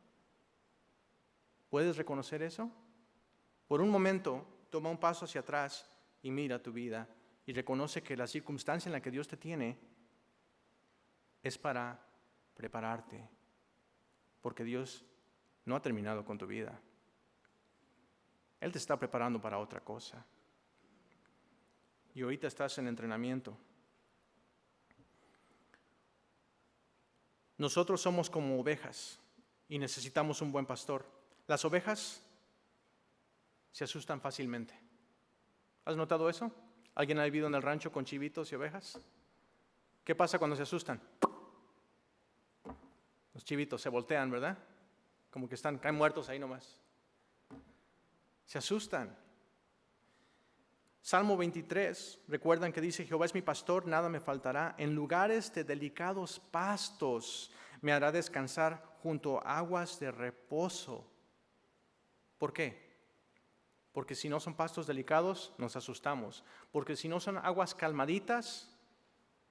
¿Puedes reconocer eso? Por un momento, toma un paso hacia atrás y mira tu vida y reconoce que la circunstancia en la que Dios te tiene es para prepararte, porque Dios no ha terminado con tu vida. Él te está preparando para otra cosa. Y ahorita estás en entrenamiento. Nosotros somos como ovejas y necesitamos un buen pastor. Las ovejas se asustan fácilmente. ¿Has notado eso? ¿Alguien ha vivido en el rancho con chivitos y ovejas? ¿Qué pasa cuando se asustan? Los chivitos se voltean, ¿verdad? Como que caen muertos ahí nomás. Se asustan. Salmo 23, recuerdan que dice: Jehová es mi pastor, nada me faltará. En lugares de delicados pastos me hará descansar junto a aguas de reposo. ¿Por qué? Porque si no son pastos delicados, nos asustamos. Porque si no son aguas calmaditas,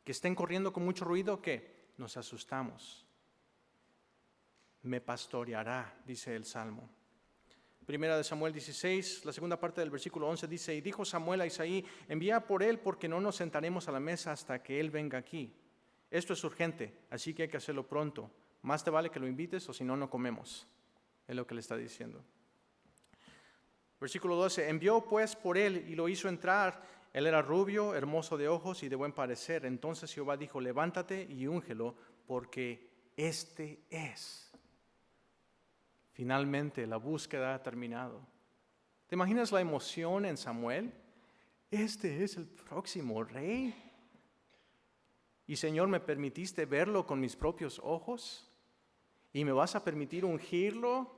que estén corriendo con mucho ruido, ¿qué? Nos asustamos. Me pastoreará, dice el Salmo. Primera de Samuel 16, la segunda parte del versículo 11 dice: Y dijo Samuel a Isaí: envía por él, porque no nos sentaremos a la mesa hasta que él venga aquí. Esto es urgente, así que hay que hacerlo pronto. Más te vale que lo invites, o si no, no comemos. Es lo que le está diciendo. Versículo 12: envió pues por él y lo hizo entrar. Él era rubio, hermoso de ojos y de buen parecer. Entonces Jehová dijo: levántate y úngelo, porque este es. Finalmente la búsqueda ha terminado. ¿Te imaginas la emoción en Samuel? Este es el próximo rey. Y Señor, me permitiste verlo con mis propios ojos. ¿Y me vas a permitir ungirlo?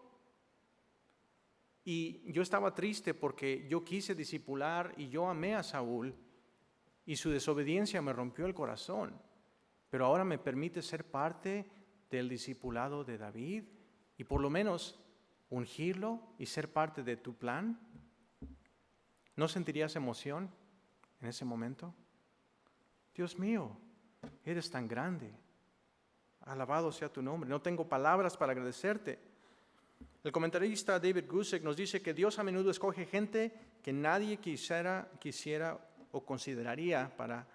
Y yo estaba triste porque yo quise discipular y yo amé a Saúl. Y su desobediencia me rompió el corazón. Pero ahora me permite ser parte del discipulado de David. Y por lo menos ungirlo y ser parte de tu plan. ¿No sentirías emoción en ese momento? Dios mío, eres tan grande. Alabado sea tu nombre. No tengo palabras para agradecerte. El comentarista David Guzik nos dice que Dios a menudo escoge gente que nadie quisiera o consideraría para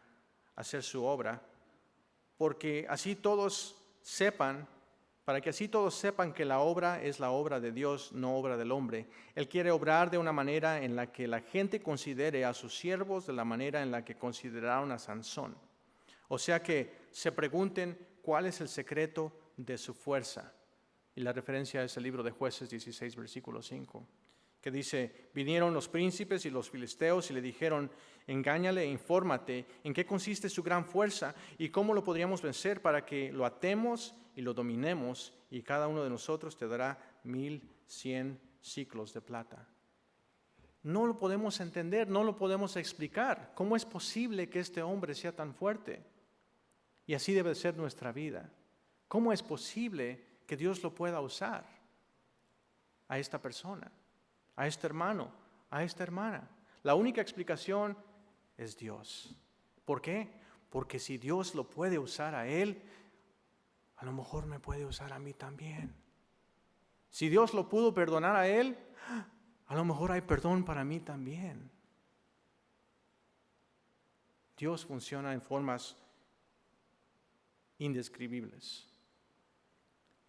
hacer su obra, porque así todos sepan, para que así todos sepan que la obra es la obra de Dios, no obra del hombre. Él quiere obrar de una manera en la que la gente considere a sus siervos de la manera en la que consideraron a Sansón. O sea que se pregunten cuál es el secreto de su fuerza. Y la referencia es el libro de Jueces 16, versículo 5, que dice: vinieron los príncipes y los filisteos y le dijeron: engáñale e infórmate en qué consiste su gran fuerza y cómo lo podríamos vencer para que lo atemos y lo dominemos, y cada uno de nosotros te dará 1,100 siclos de plata. No lo podemos entender, no lo podemos explicar. ¿Cómo es posible que este hombre sea tan fuerte? Y así debe ser nuestra vida. ¿Cómo es posible que Dios lo pueda usar a esta persona, a este hermano, a esta hermana? La única explicación es Dios. ¿Por qué? Porque si Dios lo puede usar a él, a lo mejor me puede usar a mí también. Si Dios lo pudo perdonar a él, a lo mejor hay perdón para mí también. Dios funciona en formas indescribibles.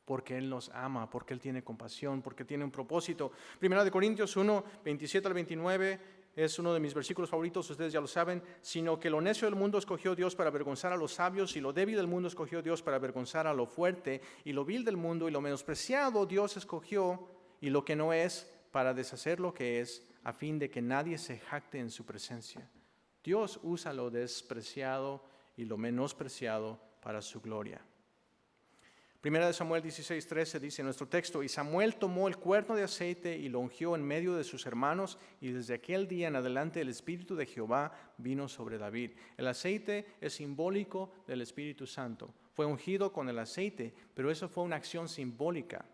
Porque Él nos ama, porque Él tiene compasión, porque tiene un propósito. Primera de Corintios 1, 27 al 29 es uno de mis versículos favoritos, ustedes ya lo saben. Sino que lo necio del mundo escogió Dios para avergonzar a los sabios, y lo débil del mundo escogió Dios para avergonzar a lo fuerte, y lo vil del mundo y lo menospreciado Dios escogió, y lo que no es, para deshacer lo que es, a fin de que nadie se jacte en su presencia. Dios usa lo despreciado y lo menospreciado para su gloria. Primera de Samuel 16:13 dice en nuestro texto: y Samuel tomó el cuerno de aceite y lo ungió en medio de sus hermanos, y desde aquel día en adelante el Espíritu de Jehová vino sobre David. El aceite es simbólico del Espíritu Santo. Fue ungido con el aceite, pero eso fue una acción simbólica.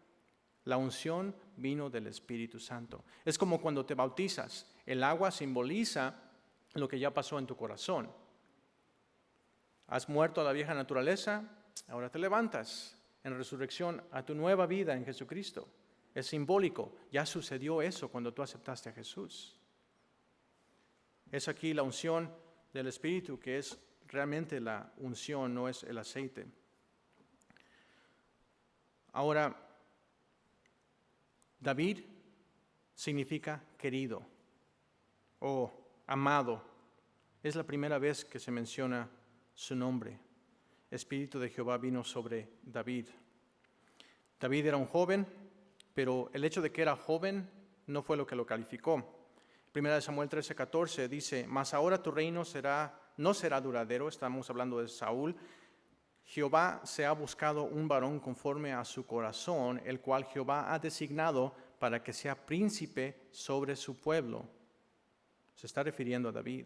La unción vino del Espíritu Santo. Es como cuando te bautizas. El agua simboliza lo que ya pasó en tu corazón. Has muerto a la vieja naturaleza, ahora te levantas. en resurrección a tu nueva vida en Jesucristo. Es simbólico. Ya sucedió eso cuando tú aceptaste a Jesús. Es aquí la unción del Espíritu, que es realmente la unción, no es el aceite. Ahora, David significa querido o amado. Es la primera vez que se menciona su nombre. Espíritu de Jehová vino sobre David. David era un joven, pero el hecho de que era joven no fue lo que lo calificó. Primera de Samuel 13:14 dice, mas ahora tu reino no será duradero, estamos hablando de Saúl. Jehová se ha buscado un varón conforme a su corazón, el cual Jehová ha designado para que sea príncipe sobre su pueblo. Se está refiriendo a David.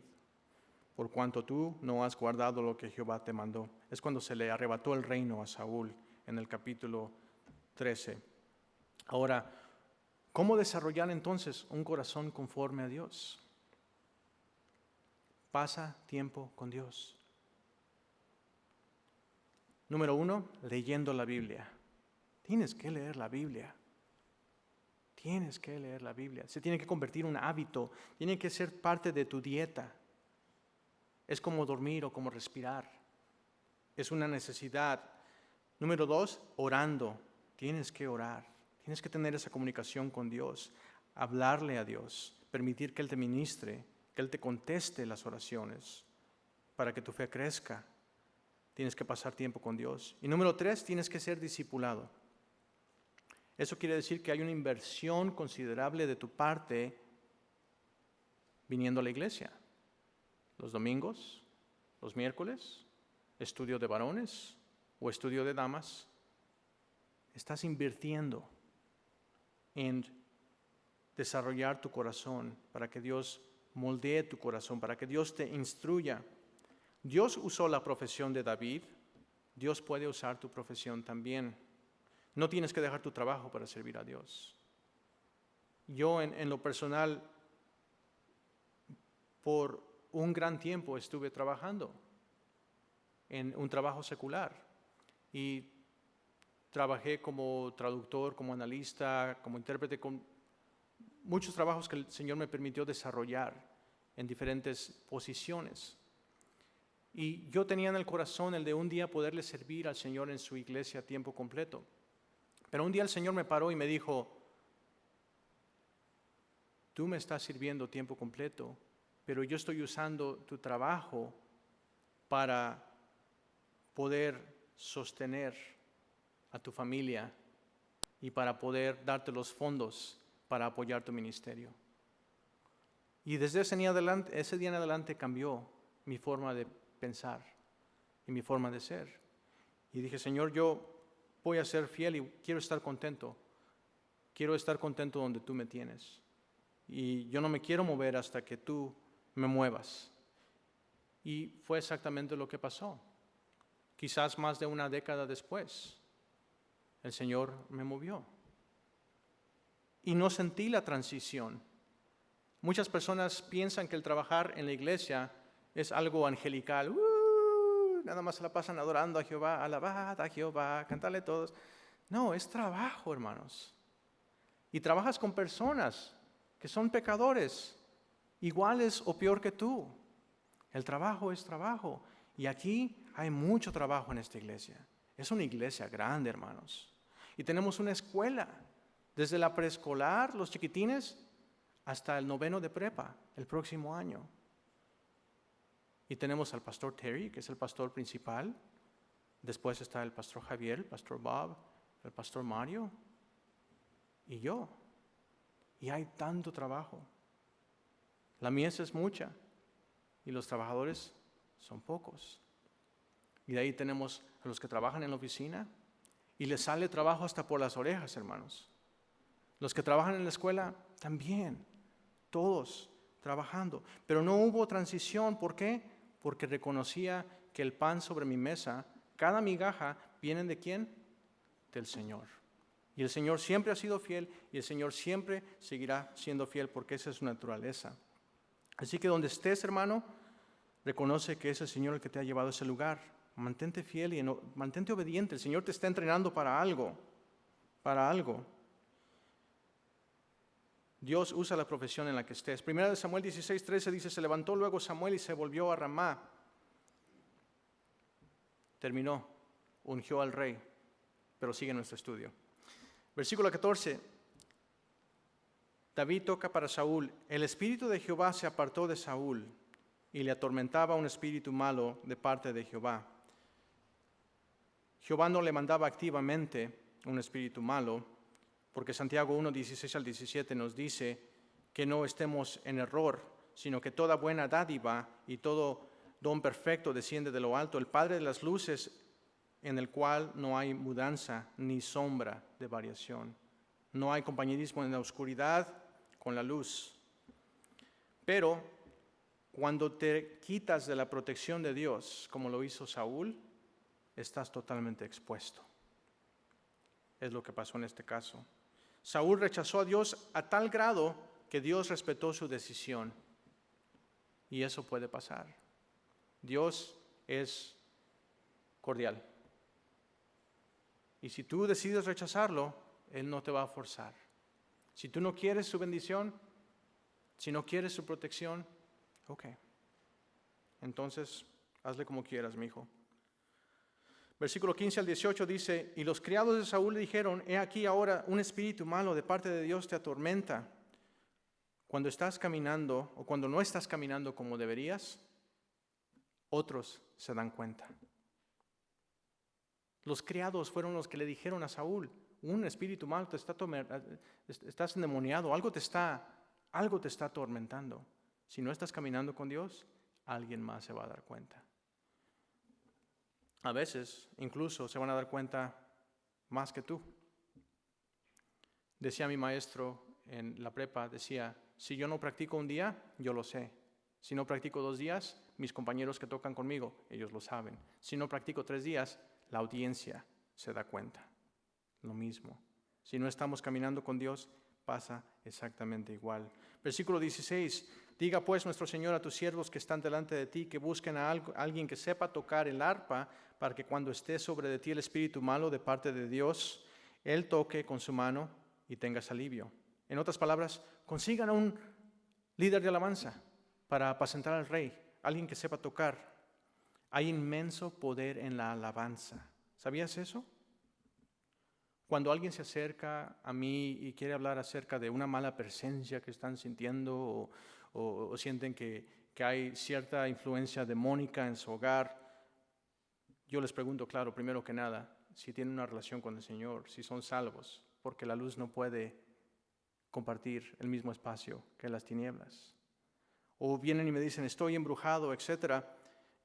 Por cuanto tú no has guardado lo que Jehová te mandó. Es cuando se le arrebató el reino a Saúl en el capítulo 13. Ahora, ¿cómo desarrollar entonces un corazón conforme a Dios? Pasa tiempo con Dios. Número 1, leyendo la Biblia. Tienes que leer la Biblia. Tienes que leer la Biblia. Se tiene que convertir en un hábito. Tiene que ser parte de tu dieta. Es como dormir o como respirar. Es una necesidad. Número 2, orando. Tienes que orar. Tienes que tener esa comunicación con Dios. Hablarle a Dios. Permitir que Él te ministre. Que Él te conteste las oraciones. Para que tu fe crezca. Tienes que pasar tiempo con Dios. Y número 3, tienes que ser discipulado. Eso quiere decir que hay una inversión considerable de tu parte viniendo a la iglesia. Los domingos, los miércoles, estudio de varones o estudio de damas. Estás invirtiendo en desarrollar tu corazón para que Dios moldee tu corazón, para que Dios te instruya. Dios usó la profesión de David, Dios puede usar tu profesión también. No tienes que dejar tu trabajo para servir a Dios. Yo en lo personal, por un gran tiempo estuve trabajando en un trabajo secular y trabajé como traductor, como analista, como intérprete, con muchos trabajos que el Señor me permitió desarrollar en diferentes posiciones. Y yo tenía en el corazón el de un día poderle servir al Señor en su iglesia a tiempo completo. Pero un día el Señor me paró y me dijo, tú me estás sirviendo tiempo completo, pero yo estoy usando tu trabajo para poder sostener a tu familia y para poder darte los fondos para apoyar tu ministerio. Y desde ese día en adelante cambió mi forma de pensar y mi forma de ser. Y dije, Señor, yo voy a ser fiel y quiero estar contento. Quiero estar contento donde tú me tienes. Y yo no me quiero mover hasta que tú me muevas. Y fue exactamente lo que pasó. Quizás más de una década después, el Señor me movió. Y no sentí la transición. Muchas personas piensan que el trabajar en la iglesia es algo angelical. Nada más se la pasan adorando a Jehová, alabad a Jehová, cantarle todos. No, es trabajo, hermanos. Y trabajas con personas que son pecadores, iguales o peor que tú. El trabajo es trabajo. Y aquí hay mucho trabajo en esta iglesia. Es una iglesia grande, hermanos. Y tenemos una escuela, desde la preescolar, los chiquitines, hasta el 9º de prepa, el próximo año. Y tenemos al pastor Terry, que es el pastor principal. Después está el pastor Javier, el pastor Bob, el pastor Mario y yo. Y hay tanto trabajo. La mies es mucha y los trabajadores son pocos. Y de ahí tenemos a los que trabajan en la oficina y les sale trabajo hasta por las orejas, hermanos. Los que trabajan en la escuela también, todos trabajando. Pero no hubo transición, ¿por qué? Porque reconocía que el pan sobre mi mesa, cada migaja, ¿vienen de quién? Del Señor. Y el Señor siempre ha sido fiel y el Señor siempre seguirá siendo fiel porque esa es su naturaleza. Así que donde estés, hermano, reconoce que es el Señor el que te ha llevado a ese lugar. Mantente fiel y mantente obediente. El Señor te está entrenando para algo. Dios usa la profesión en la que estés. Primera de Samuel 16:13 dice, se levantó luego Samuel y se volvió a Ramá. Terminó, ungió al rey, pero sigue nuestro estudio. Versículo 14, David toca para Saúl. El espíritu de Jehová se apartó de Saúl y le atormentaba un espíritu malo de parte de Jehová. Jehová no le mandaba activamente un espíritu malo, porque Santiago 1:16 al 17 nos dice que no estemos en error, sino que toda buena dádiva y todo don perfecto desciende de lo alto, el Padre de las luces, en el cual no hay mudanza ni sombra de variación. No hay compañerismo en la oscuridad con la luz. Pero cuando te quitas de la protección de Dios, como lo hizo Saúl, estás totalmente expuesto. Es lo que pasó en este caso. Saúl rechazó a Dios a tal grado que Dios respetó su decisión. Y eso puede pasar. Dios es cordial. Y si tú decides rechazarlo, Él no te va a forzar. Si tú no quieres su bendición, si no quieres su protección, ok. Entonces, hazle como quieras, mi hijo. Versículo 15 al 18 dice, y los criados de Saúl le dijeron, he aquí ahora un espíritu malo de parte de Dios te atormenta. Cuando estás caminando o cuando no estás caminando como deberías, otros se dan cuenta. Los criados fueron los que le dijeron a Saúl, un espíritu malo te está estás endemoniado, algo te está atormentando. Si no estás caminando con Dios, alguien más se va a dar cuenta. A veces, incluso, se van a dar cuenta más que tú. Decía mi maestro en la prepa, decía, si yo no practico un día, yo lo sé. Si no practico 2 días, mis compañeros que tocan conmigo, ellos lo saben. Si no practico 3 días, la audiencia se da cuenta. Lo mismo. Si no estamos caminando con Dios, pasa exactamente igual. Versículo 16. Diga pues nuestro Señor a tus siervos que están delante de ti, que busquen a alguien que sepa tocar el arpa, para que cuando esté sobre de ti el espíritu malo de parte de Dios, Él toque con su mano y tengas alivio. En otras palabras, consigan a un líder de alabanza para apacentar al rey, alguien que sepa tocar. Hay inmenso poder en la alabanza. ¿Sabías eso? Cuando alguien se acerca a mí y quiere hablar acerca de una mala presencia que están sintiendo o sienten que hay cierta influencia demónica en su hogar, yo les pregunto, claro, primero que nada, si tienen una relación con el Señor, si son salvos, porque la luz no puede compartir el mismo espacio que las tinieblas. O vienen y me dicen, estoy embrujado, etc.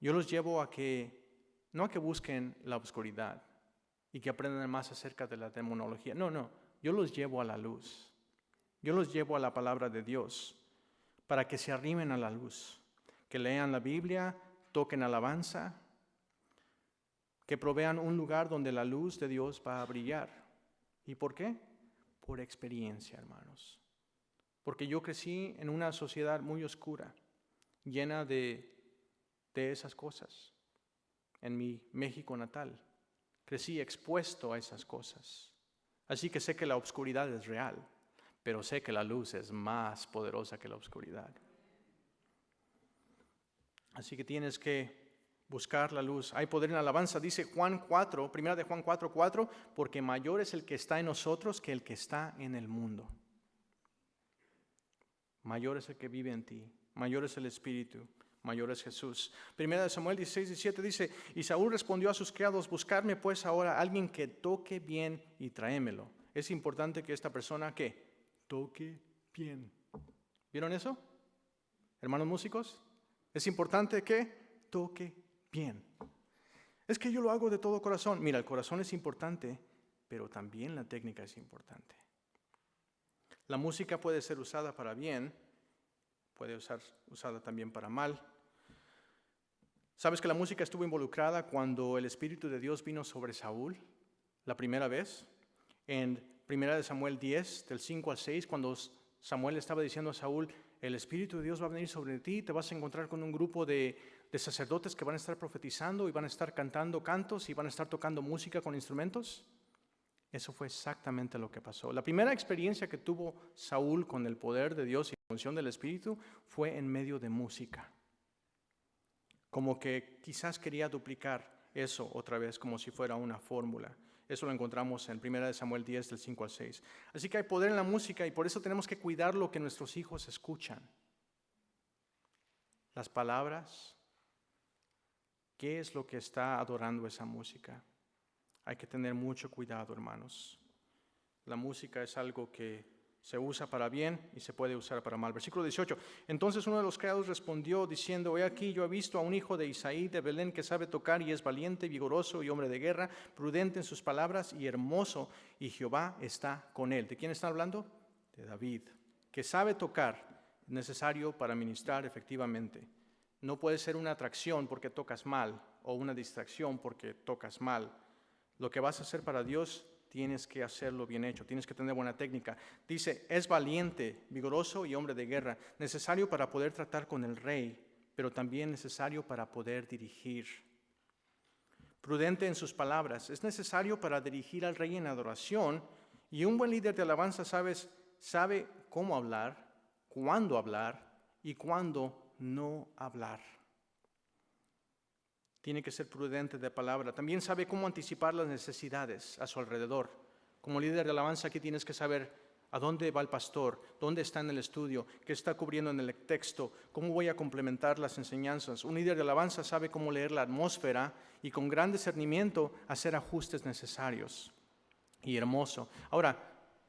Yo los llevo a que, no a que busquen la oscuridad y que aprendan más acerca de la demonología. No, yo los llevo a la luz. Yo los llevo a la palabra de Dios para que se arrimen a la luz, que lean la Biblia, toquen alabanza, que provean un lugar donde la luz de Dios va a brillar. ¿Y por qué? Por experiencia, hermanos. Porque yo crecí en una sociedad muy oscura, llena de esas cosas. En mi México natal, crecí expuesto a esas cosas. Así que sé que la oscuridad es real, pero sé que la luz es más poderosa que la oscuridad. Así que tienes que buscar la luz. Hay poder en la alabanza, dice Juan 4, primera de Juan 4:4, porque mayor es el que está en nosotros que el que está en el mundo. Mayor es el que vive en ti, mayor es el Espíritu, mayor es Jesús. Primera de Samuel 16:17 dice, y Saúl respondió a sus criados, buscarme pues ahora alguien que toque bien y tráemelo. Es importante que esta persona, ¿qué? Toque bien. ¿Vieron eso? Hermanos músicos, es importante que toque bien. Es que yo lo hago de todo corazón. Mira, el corazón es importante, pero también la técnica es importante. La música puede ser usada para bien, puede ser usada también para mal. ¿Sabes que la música estuvo involucrada cuando el Espíritu de Dios vino sobre Saúl la primera vez? En 1 Samuel 10, del 5 al 6, cuando Samuel estaba diciendo a Saúl, el Espíritu de Dios va a venir sobre ti, te vas a encontrar con un grupo de sacerdotes que van a estar profetizando y van a estar cantando cantos y van a estar tocando música con instrumentos. Eso fue exactamente lo que pasó. La primera experiencia que tuvo Saúl con el poder de Dios y la unción del Espíritu fue en medio de música. Como que quizás quería duplicar eso otra vez, como si fuera una fórmula. Eso lo encontramos en 1 Samuel 10, del 5 al 6. Así que hay poder en la música y por eso tenemos que cuidar lo que nuestros hijos escuchan. Las palabras, ¿qué es lo que está adorando esa música? Hay que tener mucho cuidado, hermanos. La música es algo que se usa para bien y se puede usar para mal. Versículo 18. Entonces uno de los criados respondió diciendo: he aquí, yo he visto a un hijo de Isaí de Belén que sabe tocar y es valiente, vigoroso y hombre de guerra, prudente en sus palabras y hermoso, y Jehová está con él. ¿De quién está hablando? De David, que sabe tocar, necesario para ministrar efectivamente. No puede ser una atracción porque tocas mal o una distracción porque tocas mal. Lo que vas a hacer para Dios, tienes que hacerlo bien hecho, tienes que tener buena técnica. Dice, es valiente, vigoroso y hombre de guerra, necesario para poder tratar con el rey, pero también necesario para poder dirigir. Prudente en sus palabras, es necesario para dirigir al rey en adoración, y un buen líder de alabanza sabe cómo hablar, cuándo hablar y cuándo no hablar. Tiene que ser prudente de palabra. También sabe cómo anticipar las necesidades a su alrededor. Como líder de alabanza, aquí tienes que saber a dónde va el pastor, dónde está en el estudio, qué está cubriendo en el texto, cómo voy a complementar las enseñanzas. Un líder de alabanza sabe cómo leer la atmósfera y con gran discernimiento hacer ajustes necesarios. Y hermoso. Ahora,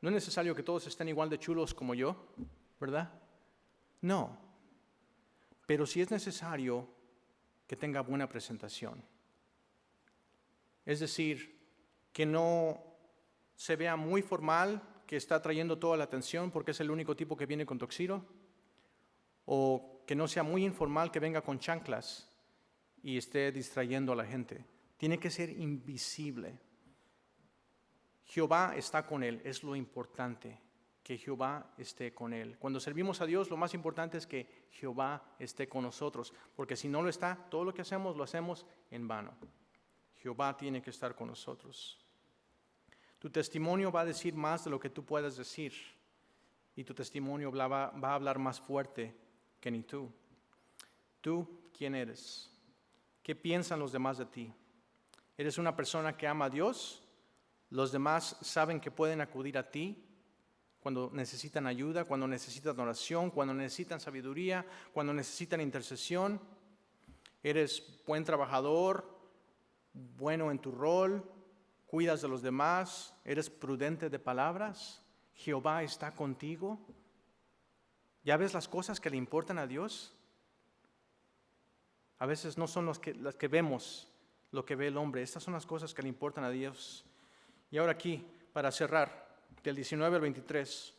no es necesario que todos estén igual de chulos como yo, ¿verdad? No. Pero sí es necesario que tenga buena presentación. Es decir, que no se vea muy formal, que está trayendo toda la atención porque es el único tipo que viene con tuxedo, o que no sea muy informal, que venga con chanclas y esté distrayendo a la gente. Tiene que ser invisible. Jehová está con él, es lo importante, que Jehová esté con él. Cuando servimos a Dios, lo más importante es que Jehová esté con nosotros, porque si no lo está, todo lo que hacemos lo hacemos en vano. Jehová tiene que estar con nosotros. Tu testimonio va a decir más de lo que tú puedas decir, y tu testimonio va a hablar más fuerte que ni tú. ¿Tú quién eres? ¿Qué piensan los demás de ti? ¿Eres una persona que ama a Dios? ¿Los demás saben que pueden acudir a ti cuando necesitan ayuda, cuando necesitan oración, cuando necesitan sabiduría, cuando necesitan intercesión? ¿Eres buen trabajador, bueno en tu rol, cuidas de los demás, eres prudente de palabras? ¿Jehová está contigo? ¿Ya ves las cosas que le importan a Dios? A veces no son las que vemos, lo que ve el hombre. Estas son las cosas que le importan a Dios. Y ahora aquí, para cerrar, del 19 al 23,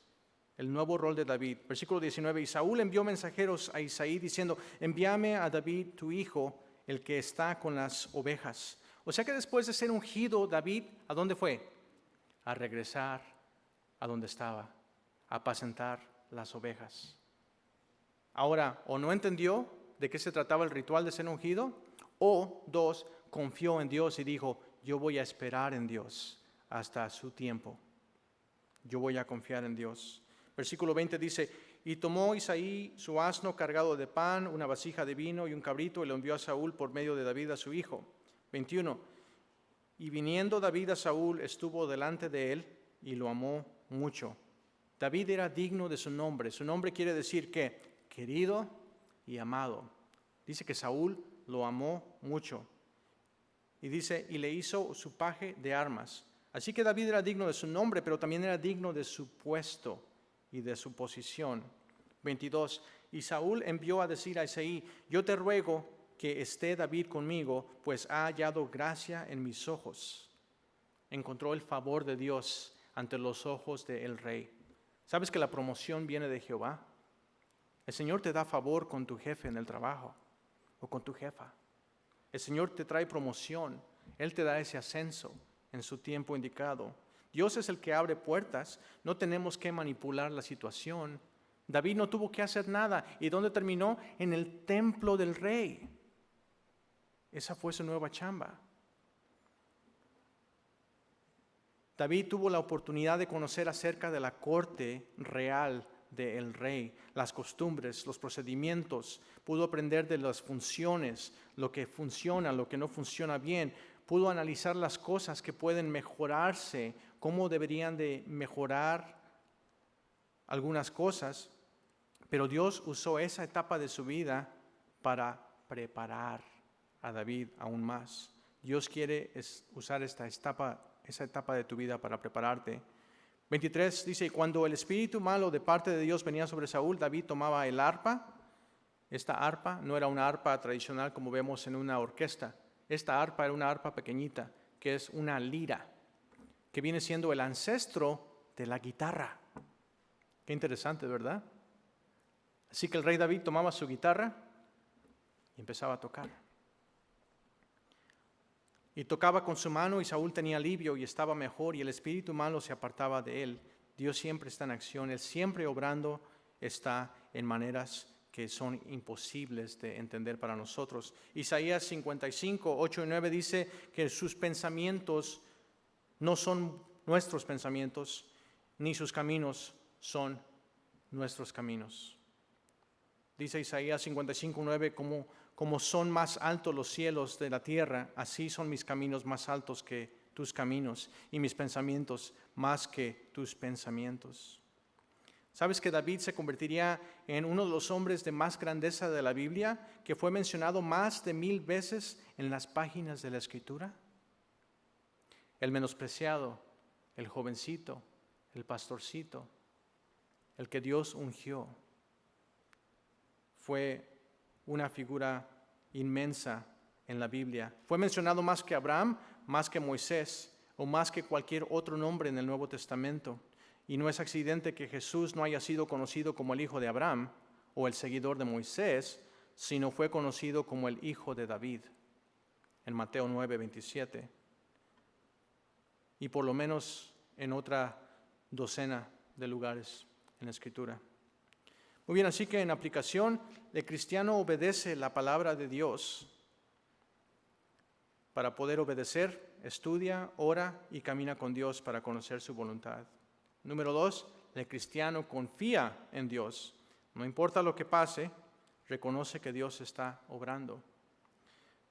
el nuevo rol de David. Versículo 19, y Saúl envió mensajeros a Isaí diciendo, envíame a David tu hijo, el que está con las ovejas. O sea que después de ser ungido, David, ¿a dónde fue? A regresar a donde estaba, a apacentar las ovejas. Ahora, o no entendió de qué se trataba el ritual de ser ungido, o dos, confió en Dios y dijo, yo voy a esperar en Dios hasta su tiempo. Yo voy a confiar en Dios. Versículo 20 dice, y tomó Isaí su asno cargado de pan, una vasija de vino y un cabrito, y lo envió a Saúl por medio de David a su hijo. 21, y viniendo David a Saúl, estuvo delante de él y lo amó mucho. David era digno de su nombre. Su nombre quiere decir que querido y amado. Dice que Saúl lo amó mucho. Y dice, y le hizo su paje de armas. Así que David era digno de su nombre, pero también era digno de su puesto y de su posición. 22. Y Saúl envió a decir a Isaí, yo te ruego que esté David conmigo, pues ha hallado gracia en mis ojos. Encontró el favor de Dios ante los ojos del rey. ¿Sabes que la promoción viene de Jehová? El Señor te da favor con tu jefe en el trabajo o con tu jefa. El Señor te trae promoción. Él te da ese ascenso en su tiempo indicado. Dios es el que abre puertas. No tenemos que manipular la situación. David no tuvo que hacer nada. ¿Y dónde terminó? En el templo del rey. Esa fue su nueva chamba. David tuvo la oportunidad de conocer acerca de la corte real del rey, las costumbres, los procedimientos. Pudo aprender de las funciones, lo que funciona, lo que no funciona bien. Pudo analizar las cosas que pueden mejorarse, cómo deberían de mejorar algunas cosas. Pero Dios usó esa etapa de su vida para preparar a David aún más. Dios quiere usar esa etapa de tu vida para prepararte. 23 dice, y cuando el espíritu malo de parte de Dios venía sobre Saúl, David tomaba el arpa. Esta arpa no era una arpa tradicional como vemos en una orquesta. Esta arpa era una arpa pequeñita, que es una lira, que viene siendo el ancestro de la guitarra. Qué interesante, ¿verdad? Así que el rey David tomaba su guitarra y empezaba a tocar. Y tocaba con su mano y Saúl tenía alivio y estaba mejor y el espíritu malo se apartaba de él. Dios siempre está en acción, Él siempre obrando, está en maneras que son imposibles de entender para nosotros. Isaías 55, 8 y 9 dice que sus pensamientos no son nuestros pensamientos, ni sus caminos son nuestros caminos. Dice Isaías 55, 9, como son más altos los cielos de la tierra, así son mis caminos más altos que tus caminos y mis pensamientos más que tus pensamientos. ¿Sabes que David se convertiría en uno de los hombres de más grandeza de la Biblia, que fue mencionado más de 1000 veces en las páginas de la Escritura? El menospreciado, el jovencito, el pastorcito, el que Dios ungió, fue una figura inmensa en la Biblia. Fue mencionado más que Abraham, más que Moisés o más que cualquier otro nombre en el Nuevo Testamento. Y no es accidente que Jesús no haya sido conocido como el hijo de Abraham o el seguidor de Moisés, sino fue conocido como el hijo de David en Mateo 9, 27. Y por lo menos en otra docena de lugares en la Escritura. Muy bien, así que en aplicación, el cristiano obedece la palabra de Dios. Para poder obedecer, estudia, ora y camina con Dios para conocer su voluntad. Número 2, el cristiano confía en Dios. No importa lo que pase, reconoce que Dios está obrando.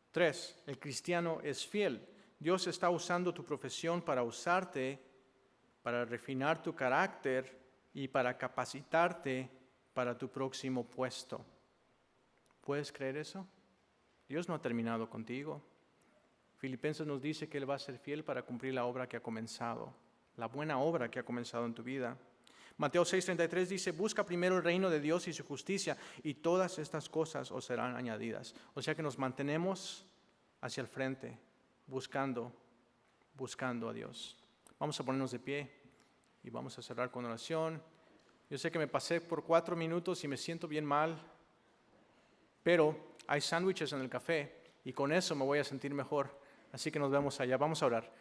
3, el cristiano es fiel. Dios está usando tu profesión para usarte, para refinar tu carácter y para capacitarte para tu próximo puesto. ¿Puedes creer eso? Dios no ha terminado contigo. Filipenses nos dice que Él va a ser fiel para cumplir la obra que ha comenzado, la buena obra que ha comenzado en tu vida. Mateo 6:33 dice, busca primero el reino de Dios y su justicia, y todas estas cosas os serán añadidas. O sea que nos mantenemos hacia el frente, buscando a Dios. Vamos a ponernos de pie y vamos a cerrar con oración. Yo sé que me pasé por 4 minutos y me siento bien mal, pero hay sándwiches en el café y con eso me voy a sentir mejor. Así que nos vemos allá. Vamos a orar.